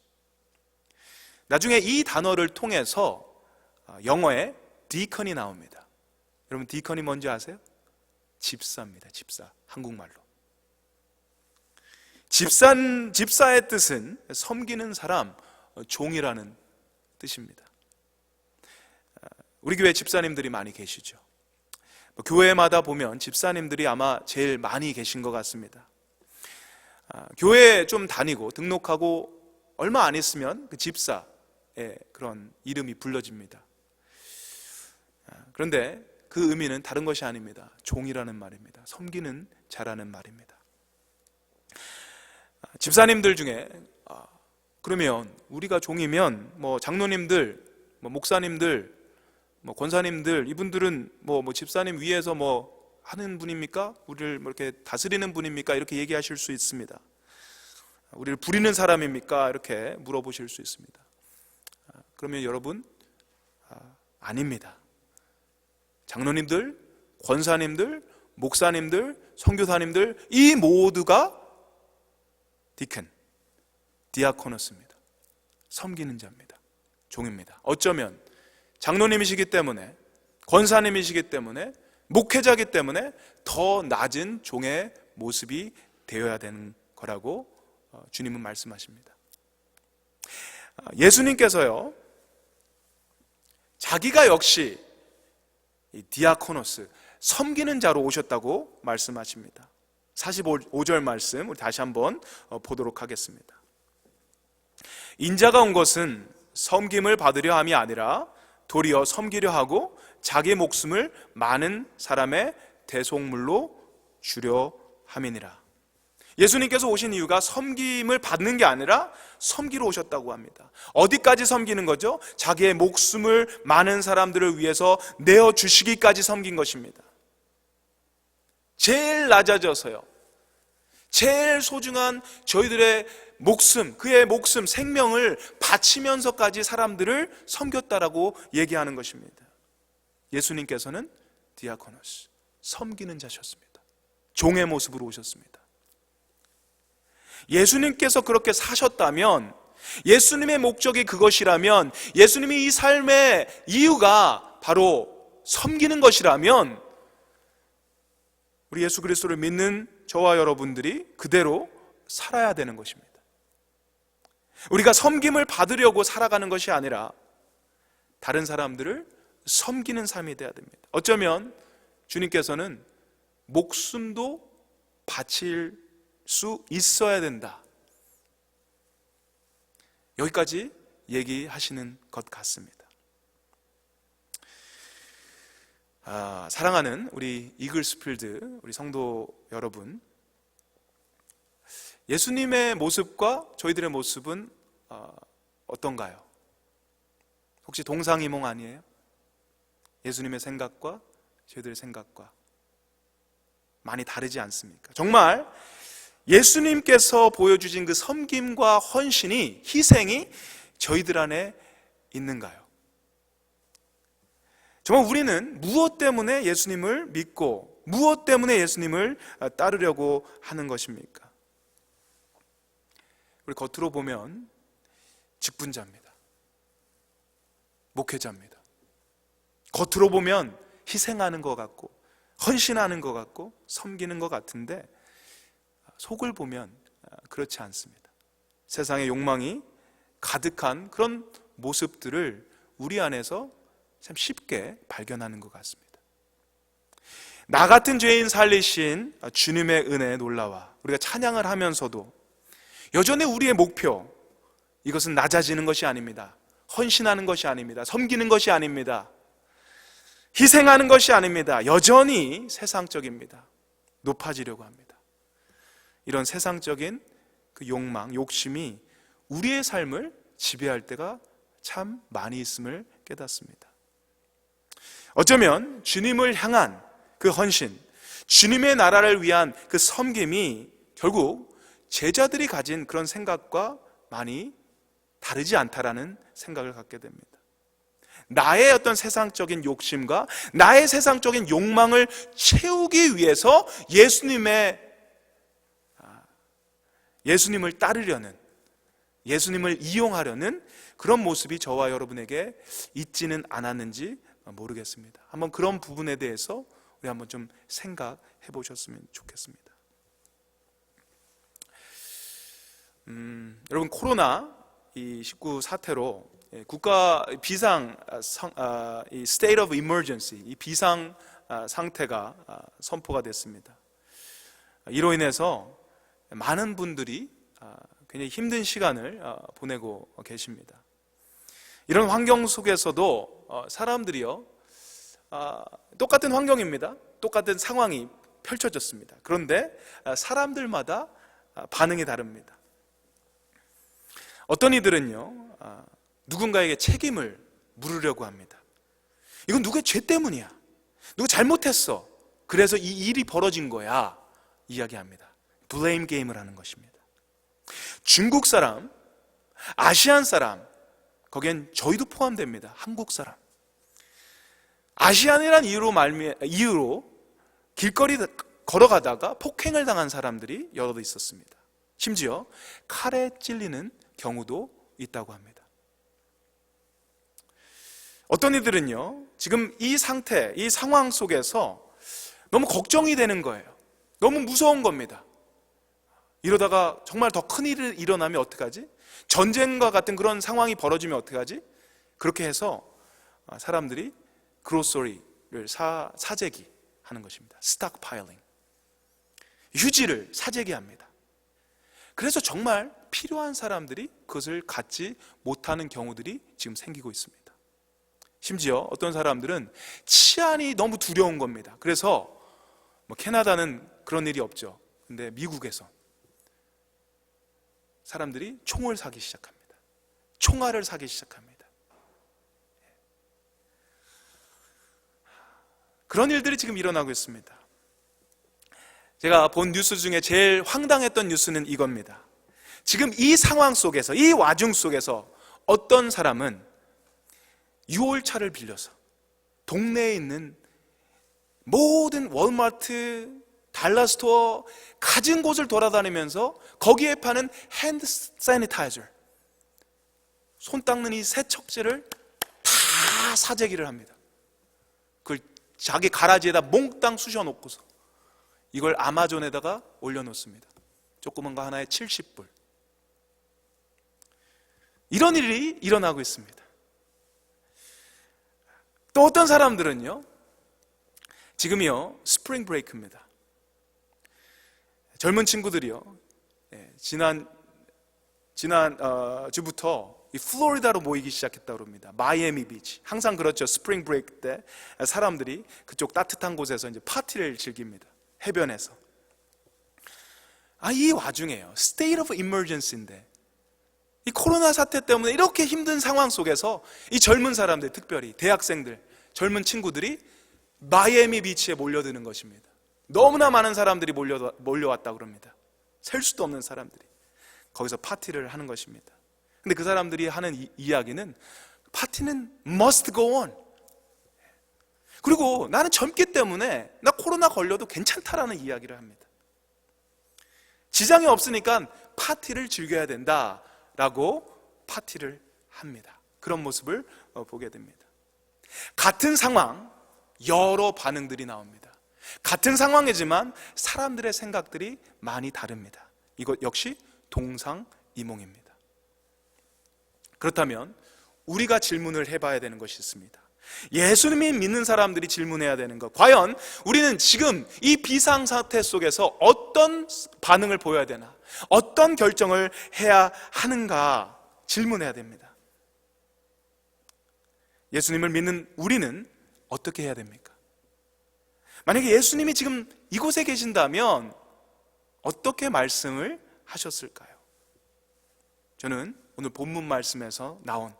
나중에 이 단어를 통해서 영어에 디컨이 나옵니다. 여러분 디컨이 뭔지 아세요? 집사입니다. 집사. 한국말로. 집사의 뜻은 섬기는 사람, 종이라는 뜻입니다. 우리 교회 집사님들이 많이 계시죠. 교회마다 보면 집사님들이 아마 제일 많이 계신 것 같습니다. 교회에 좀 다니고 등록하고 얼마 안 있으면 그 집사의 그런 이름이 불러집니다. 그런데 그 의미는 다른 것이 아닙니다. 종이라는 말입니다. 섬기는 자라는 말입니다. 집사님들 중에 그러면 우리가 종이면 장로님들, 목사님들, 권사님들, 이분들은 집사님 위에서 하는 분입니까? 우리를 이렇게 다스리는 분입니까? 이렇게 얘기하실 수 있습니다. 우리를 부리는 사람입니까? 이렇게 물어보실 수 있습니다. 그러면 여러분, 아닙니다. 장로님들, 권사님들, 목사님들, 선교사님들, 이 모두가 디큰, 디아코노스입니다. 섬기는 자입니다. 종입니다. 어쩌면 장로님이시기 때문에, 권사님이시기 때문에, 목회자이기 때문에 더 낮은 종의 모습이 되어야 되는 거라고 주님은 말씀하십니다. 예수님께서요, 자기가 역시 이 디아코노스, 섬기는 자로 오셨다고 말씀하십니다. 45절 말씀 우리 다시 한번 보도록 하겠습니다. 인자가 온 것은 섬김을 받으려 함이 아니라 도리어 섬기려 하고 자기 목숨을 많은 사람의 대속물로 주려 함이니라. 예수님께서 오신 이유가 섬김을 받는 게 아니라 섬기러 오셨다고 합니다. 어디까지 섬기는 거죠? 자기의 목숨을 많은 사람들을 위해서 내어주시기까지 섬긴 것입니다. 제일 낮아져서요, 제일 소중한 저희들의 목숨, 그의 목숨, 생명을 바치면서까지 사람들을 섬겼다라고 얘기하는 것입니다. 예수님께서는 디아코노스, 섬기는 자셨습니다. 종의 모습으로 오셨습니다. 예수님께서 그렇게 사셨다면, 예수님의 목적이 그것이라면, 예수님이 이 삶의 이유가 바로 섬기는 것이라면, 우리 예수 그리스도를 믿는 저와 여러분들이 그대로 살아야 되는 것입니다. 우리가 섬김을 받으려고 살아가는 것이 아니라 다른 사람들을 섬기는 삶이 되어야 됩니다. 어쩌면 주님께서는 목숨도 바칠 수 있어야 된다, 여기까지 얘기하시는 것 같습니다. 사랑하는 우리 이글스필드 우리 성도 여러분, 예수님의 모습과 저희들의 모습은 어떤가요? 혹시 동상이몽 아니에요? 예수님의 생각과 저희들의 생각과 많이 다르지 않습니까? 정말 예수님께서 보여주신 그 섬김과 헌신이, 희생이 저희들 안에 있는가요? 정말 우리는 무엇 때문에 예수님을 믿고 무엇 때문에 예수님을 따르려고 하는 것입니까? 우리 겉으로 보면 직분자입니다. 목회자입니다. 겉으로 보면 희생하는 것 같고 헌신하는 것 같고 섬기는 것 같은데 속을 보면 그렇지 않습니다. 세상의 욕망이 가득한 그런 모습들을 우리 안에서 참 쉽게 발견하는 것 같습니다. 나 같은 죄인 살리신 주님의 은혜에 놀라와 우리가 찬양을 하면서도 여전히 우리의 목표, 이것은 낮아지는 것이 아닙니다. 헌신하는 것이 아닙니다. 섬기는 것이 아닙니다. 희생하는 것이 아닙니다. 여전히 세상적입니다. 높아지려고 합니다. 이런 세상적인 그 욕망, 욕심이 우리의 삶을 지배할 때가 참 많이 있음을 깨닫습니다. 어쩌면 주님을 향한 그 헌신, 주님의 나라를 위한 그 섬김이 결국 제자들이 가진 그런 생각과 많이 다르지 않다라는 생각을 갖게 됩니다. 나의 어떤 세상적인 욕심과 나의 세상적인 욕망을 채우기 위해서 예수님을 따르려는, 예수님을 이용하려는 그런 모습이 저와 여러분에게 있지는 않았는지 모르겠습니다. 한번 그런 부분에 대해서 우리 한번 좀 생각해 보셨으면 좋겠습니다. 여러분, 코로나 이 19 사태로 국가 비상 이 state of emergency, 이 비상 상태가 선포가 됐습니다. 이로 인해서 많은 분들이 굉장히 힘든 시간을 보내고 계십니다. 이런 환경 속에서도 사람들이요, 똑같은 환경입니다. 똑같은 상황이 펼쳐졌습니다. 그런데 사람들마다 반응이 다릅니다. 어떤 이들은요, 누군가에게 책임을 물으려고 합니다. 이건 누구의 죄 때문이야. 누가 잘못했어. 그래서 이 일이 벌어진 거야. 이야기합니다. 블레임 게임을 하는 것입니다. 중국 사람, 아시안 사람, 거기엔 저희도 포함됩니다. 한국 사람. 아시안이란 이유로 길거리 걸어가다가 폭행을 당한 사람들이 여러 있었습니다. 심지어 칼에 찔리는 경우도 있다고 합니다. 어떤 이들은요, 지금 이 상태, 이 상황 속에서 너무 걱정이 되는 거예요. 너무 무서운 겁니다. 이러다가 정말 더 큰 일이 일어나면 어떡하지? 전쟁과 같은 그런 상황이 벌어지면 어떡하지? 그렇게 해서 사람들이 그로서리를 사재기 하는 것입니다. 스탁파일링. 휴지를 사재기 합니다. 그래서 정말 필요한 사람들이 그것을 갖지 못하는 경우들이 지금 생기고 있습니다. 심지어 어떤 사람들은 치안이 너무 두려운 겁니다. 그래서 캐나다는 그런 일이 없죠. 근데 미국에서 사람들이 총을 사기 시작합니다. 총알을 사기 시작합니다. 그런 일들이 지금 일어나고 있습니다. 제가 본 뉴스 중에 제일 황당했던 뉴스는 이겁니다. 지금 이 상황 속에서, 이 와중 속에서 어떤 사람은 6월차를 빌려서 동네에 있는 모든 월마트, 달라스토어, 가진 곳을 돌아다니면서 거기에 파는 핸드 세니타이저, 손 닦는 이 세척제를 다 사재기를 합니다. 그걸 자기 가라지에다 몽땅 쑤셔놓고서 이걸 아마존에다가 올려놓습니다. 조그만 거 하나에 70불. 이런 일이 일어나고 있습니다. 또 어떤 사람들은요, 지금이요, 스프링 브레이크입니다. 젊은 친구들이요, 지난 주부터 이 플로리다로 모이기 시작했다고 합니다. 마이애미 비치. 항상 그렇죠. 스프링 브레이크 때 사람들이 그쪽 따뜻한 곳에서 이제 파티를 즐깁니다. 해변에서. 이 와중에요, state of emergency인데, 이 코로나 사태 때문에 이렇게 힘든 상황 속에서 이 젊은 사람들, 특별히 대학생들, 젊은 친구들이 마이애미 비치에 몰려드는 것입니다. 너무나 많은 사람들이 몰려왔다고 그럽니다. 셀 수도 없는 사람들이 거기서 파티를 하는 것입니다. 근데 그 사람들이 하는 이야기는 파티는 must go on. 그리고 나는 젊기 때문에 나 코로나 걸려도 괜찮다라는 이야기를 합니다. 지장이 없으니까 파티를 즐겨야 된다라고 파티를 합니다. 그런 모습을 보게 됩니다. 같은 상황, 여러 반응들이 나옵니다. 같은 상황이지만 사람들의 생각들이 많이 다릅니다. 이것 역시 동상이몽입니다. 그렇다면 우리가 질문을 해봐야 되는 것이 있습니다. 예수님이 믿는 사람들이 질문해야 되는 것, 과연 우리는 지금 이 비상사태 속에서 어떤 반응을 보여야 되나, 어떤 결정을 해야 하는가 질문해야 됩니다. 예수님을 믿는 우리는 어떻게 해야 됩니까? 만약에 예수님이 지금 이곳에 계신다면 어떻게 말씀을 하셨을까요? 저는 오늘 본문 말씀에서 나온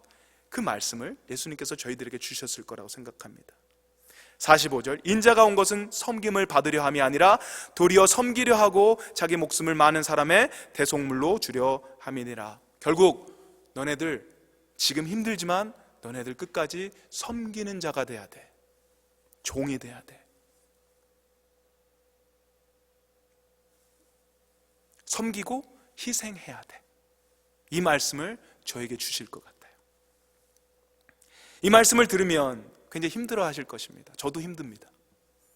그 말씀을 예수님께서 저희들에게 주셨을 거라고 생각합니다. 45절, 인자가 온 것은 섬김을 받으려 함이 아니라 도리어 섬기려 하고 자기 목숨을 많은 사람의 대속물로 주려 함이니라. 결국 너네들 지금 힘들지만 너네들 끝까지 섬기는 자가 돼야 돼. 종이 돼야 돼. 섬기고 희생해야 돼. 이 말씀을 저에게 주실 것 같아요. 이 말씀을 들으면 굉장히 힘들어 하실 것입니다. 저도 힘듭니다.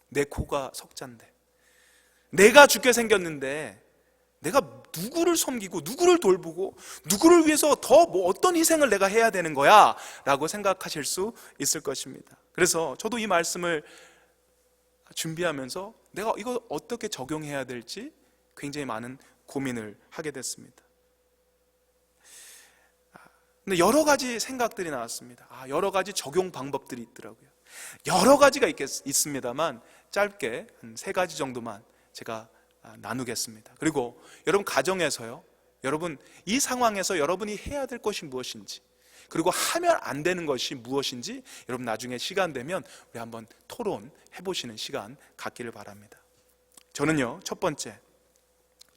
내 코가 석잔데, 내가 죽게 생겼는데 내가 누구를 섬기고 누구를 돌보고 누구를 위해서 더 어떤 희생을 내가 해야 되는 거야 라고 생각하실 수 있을 것입니다. 그래서 저도 이 말씀을 준비하면서 내가 이거 어떻게 적용해야 될지 굉장히 많은 고민을 하게 됐습니다. 근데 여러 가지 생각들이 나왔습니다. 여러 가지 적용 방법들이 있더라고요. 여러 가지가 있습니다만 짧게 한 3가지 정도만 제가 나누겠습니다. 그리고 여러분 가정에서요, 여러분, 이 상황에서 여러분이 해야 될 것이 무엇인지, 그리고 하면 안 되는 것이 무엇인지 여러분 나중에 시간 되면 우리 한번 토론해 보시는 시간 갖기를 바랍니다. 저는요, 첫 번째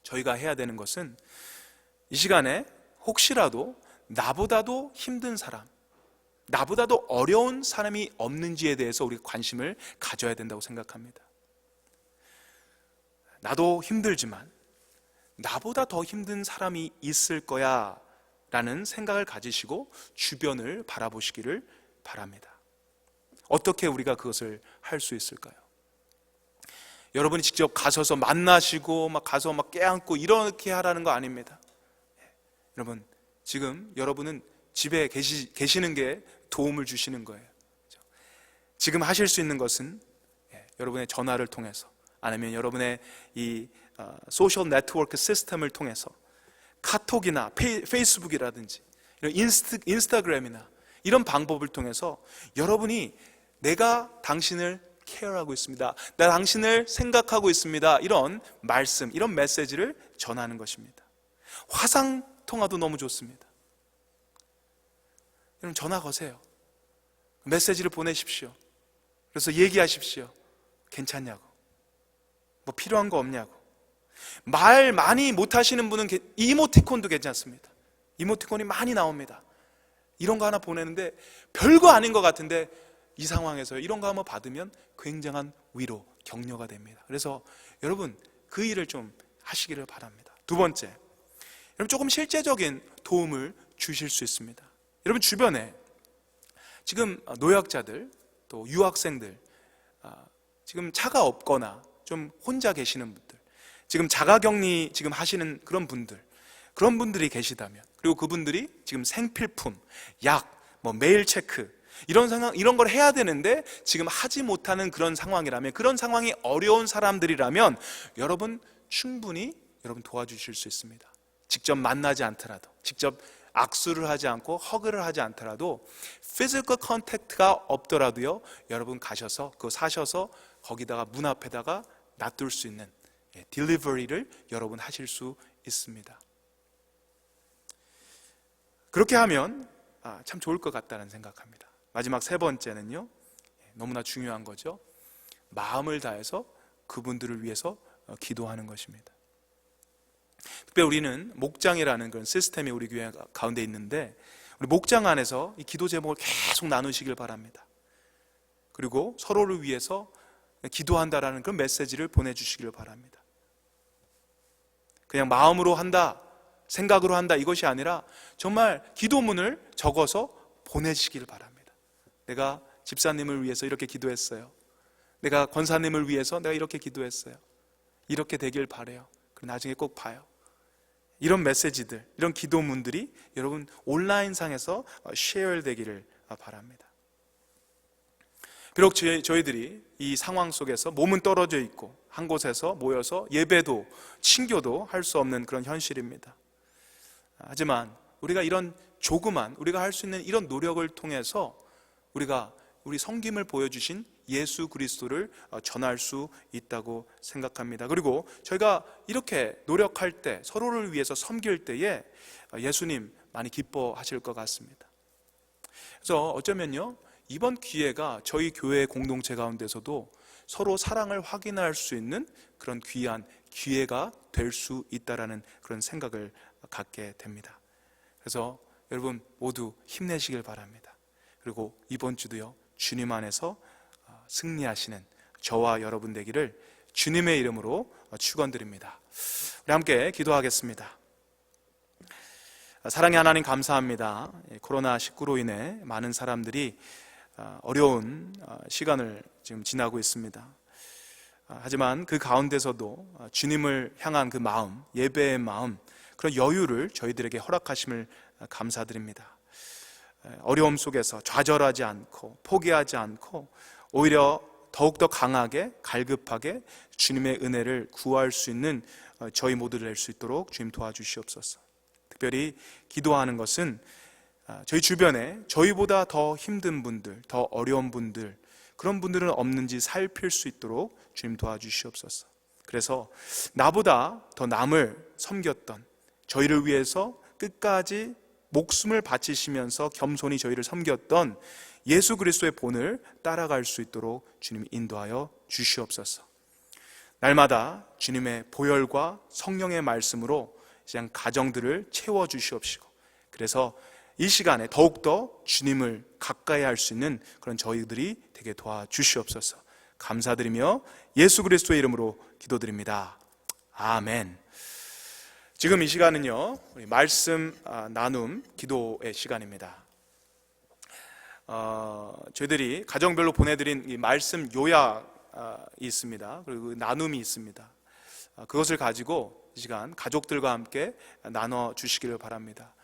저희가 해야 되는 것은 이 시간에 혹시라도 나보다도 힘든 사람, 나보다도 어려운 사람이 없는지에 대해서 우리가 관심을 가져야 된다고 생각합니다. 나도 힘들지만 나보다 더 힘든 사람이 있을 거야 라는 생각을 가지시고 주변을 바라보시기를 바랍니다. 어떻게 우리가 그것을 할 수 있을까요? 여러분이 직접 가셔서 만나시고 가서 껴안고 이렇게 하라는 거 아닙니다. 여러분, 지금 여러분은 집에 계시는 게 도움을 주시는 거예요. 지금 하실 수 있는 것은 여러분의 전화를 통해서, 아니면 여러분의 이 소셜 네트워크 시스템을 통해서, 카톡이나 페이스북이라든지 이런 인스타그램이나 이런 방법을 통해서 여러분이 내가 당신을 케어하고 있습니다, 나 당신을 생각하고 있습니다, 이런 말씀, 이런 메시지를 전하는 것입니다. 화상통화도 너무 좋습니다. 여러분, 전화 거세요. 메시지를 보내십시오. 그래서 얘기하십시오. 괜찮냐고, 뭐 필요한 거 없냐고. 말 많이 못하시는 분은 이모티콘도 괜찮습니다. 이모티콘이 많이 나옵니다. 이런 거 하나 보내는데 별거 아닌 것 같은데 이 상황에서 이런 거 한번 받으면 굉장한 위로, 격려가 됩니다. 그래서 여러분, 그 일을 좀 하시기를 바랍니다. 두 번째, 여러분 조금 실제적인 도움을 주실 수 있습니다. 여러분 주변에 지금 노약자들, 또 유학생들, 지금 차가 없거나 좀 혼자 계시는 분들, 지금 자가격리 지금 하시는 그런 분들이 계시다면, 그리고 그분들이 지금 생필품, 약, 메일 체크 이런 걸 해야 되는데 지금 하지 못하는 그런 상황이라면, 그런 상황이 어려운 사람들이라면 여러분 충분히 여러분 도와주실 수 있습니다. 직접 만나지 않더라도, 직접 악수를 하지 않고 허그를 하지 않더라도, 피지컬 컨택트가 없더라도요, 여러분 가셔서 그거 사셔서 거기다가 문 앞에다가 놔둘 수 있는 딜리버리를 여러분 하실 수 있습니다. 그렇게 하면 참 좋을 것 같다는 생각합니다. 마지막 세 번째는요, 너무나 중요한 거죠. 마음을 다해서 그분들을 위해서 기도하는 것입니다. 특별히 우리는 목장이라는 그런 시스템이 우리 교회 가운데 있는데, 우리 목장 안에서 이 기도 제목을 계속 나누시길 바랍니다. 그리고 서로를 위해서 기도한다라는 그런 메시지를 보내주시길 바랍니다. 그냥 마음으로 한다, 생각으로 한다, 이것이 아니라 정말 기도문을 적어서 보내시길 바랍니다. 내가 집사님을 위해서 이렇게 기도했어요. 내가 권사님을 위해서 내가 이렇게 기도했어요. 이렇게 되길 바라요. 그럼 나중에 꼭 봐요. 이런 메시지들, 이런 기도문들이 여러분 온라인상에서 쉐어되기를 바랍니다. 비록 저희들이 이 상황 속에서 몸은 떨어져 있고 한 곳에서 모여서 예배도 친교도 할 수 없는 그런 현실입니다. 하지만 우리가 이런 조그만, 우리가 할 수 있는 이런 노력을 통해서 우리가 우리 섬김을 보여주신 예수 그리스도를 전할 수 있다고 생각합니다. 그리고 저희가 이렇게 노력할 때, 서로를 위해서 섬길 때에 예수님 많이 기뻐하실 것 같습니다. 그래서 어쩌면요, 이번 기회가 저희 교회 공동체 가운데서도 서로 사랑을 확인할 수 있는 그런 귀한 기회가 될 수 있다라는 그런 생각을 갖게 됩니다. 그래서 여러분 모두 힘내시길 바랍니다. 그리고 이번 주도요, 주님 안에서 승리하시는 저와 여러분 되기를 주님의 이름으로 축원드립니다. 우리 함께 기도하겠습니다. 사랑의 하나님, 감사합니다. 코로나19로 인해 많은 사람들이 어려운 시간을 지금 지나고 있습니다. 하지만 그 가운데서도 주님을 향한 그 마음, 예배의 마음, 그런 여유를 저희들에게 허락하심을 감사드립니다. 어려움 속에서 좌절하지 않고 포기하지 않고 오히려 더욱더 강하게, 갈급하게 주님의 은혜를 구할 수 있는 저희 모두를 낼 수 있도록 주님 도와주시옵소서. 특별히 기도하는 것은 저희 주변에 저희보다 더 힘든 분들, 더 어려운 분들, 그런 분들은 없는지 살필 수 있도록 주님 도와주시옵소서. 그래서 나보다 더 남을 섬겼던, 저희를 위해서 끝까지 목숨을 바치시면서 겸손히 저희를 섬겼던 예수 그리스도의 본을 따라갈 수 있도록 주님이 인도하여 주시옵소서. 날마다 주님의 보혈과 성령의 말씀으로 그냥 가정들을 채워 주시옵시고, 그래서 이 시간에 더욱더 주님을 가까이 할 수 있는 그런 저희들이 되게 도와주시옵소서. 감사드리며 예수 그리스도의 이름으로 기도드립니다. 아멘. 지금 이 시간은요, 우리 말씀 나눔 기도의 시간입니다. 저희들이 가정별로 보내드린 이 말씀 요약이 있습니다. 그리고 나눔이 있습니다. 그것을 가지고 이 시간 가족들과 함께 나눠 주시기를 바랍니다.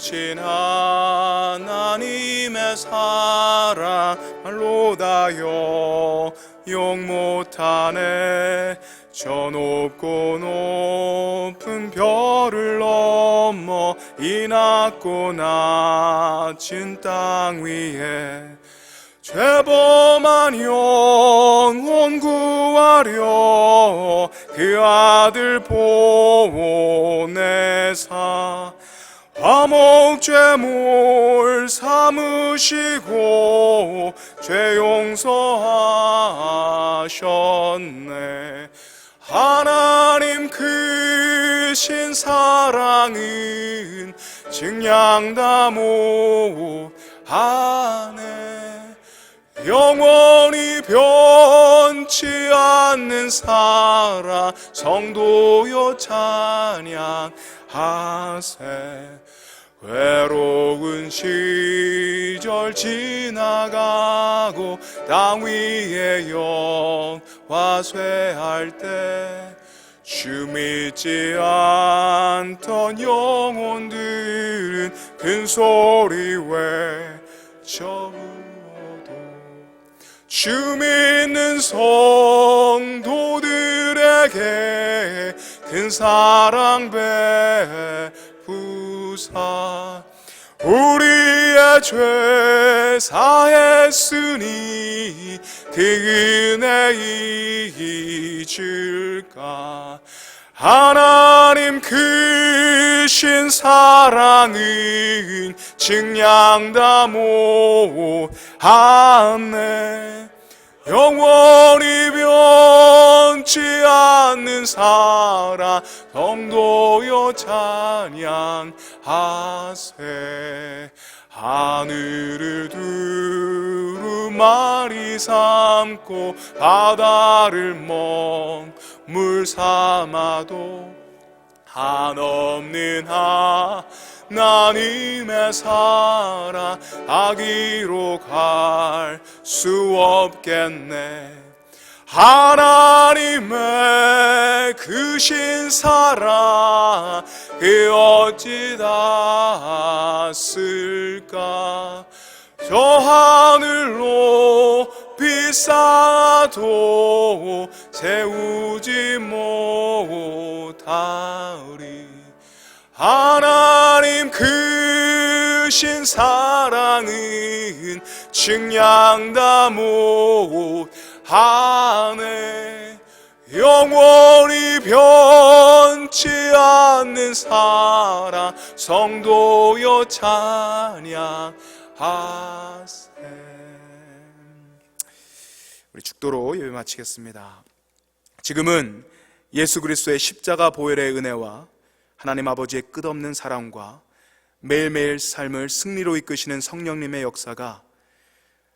크신 하나님의 사랑 말로 다 용 못하네. 저 높고 높은 별을 넘어 이 낮고 낮은 땅 위에 죄범한 영혼 구하려 그 아들 보내사 화목제물 삼으시고 죄 용서하셨네. 하나님 크신 사랑은 증량다 못하네. 영원히 변치 않는 사랑 성도여 찬양하세. 외로운 시절 지나가고 땅 위에 영화 쇠할 때 주 믿지 않던 영혼들은 큰 소리 외쳐 주 믿는 성도들에게 큰 사랑 베푸사 우리의 죄 사했으니 그 은혜 잊을까. 하나님 크신 사랑은 증량다 못하네. 영원히 변치 않는 사랑 성도여 찬양하세. 하늘을 두루마리 삼고 바다를 먹물 삼아도 한없는 하나님의 사랑 아기로 갈 수 없겠네. 하나님의 크신 사랑 그 어찌 닿았을까. 저 하늘 높이 쌓아도 세우지 못하리. 하나님 크신 사랑은 증량다 못하네. 영원히 변치 않는 사랑 성도여 찬양하세. 우리 죽도록 예배 마치겠습니다. 지금은 예수 그리스도의 십자가 보혈의 은혜와 하나님 아버지의 끝없는 사랑과 매일매일 삶을 승리로 이끄시는 성령님의 역사가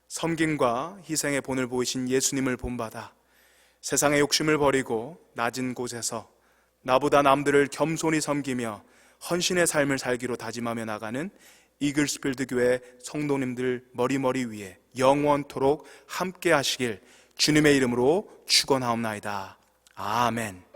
섬김과 희생의 본을 보이신 예수님을 본받아 세상의 욕심을 버리고 낮은 곳에서 나보다 남들을 겸손히 섬기며 헌신의 삶을 살기로 다짐하며 나가는 이글스필드 교회 성도님들 머리머리 위에 영원토록 함께 하시길 주님의 이름으로 축원하옵나이다. 아멘.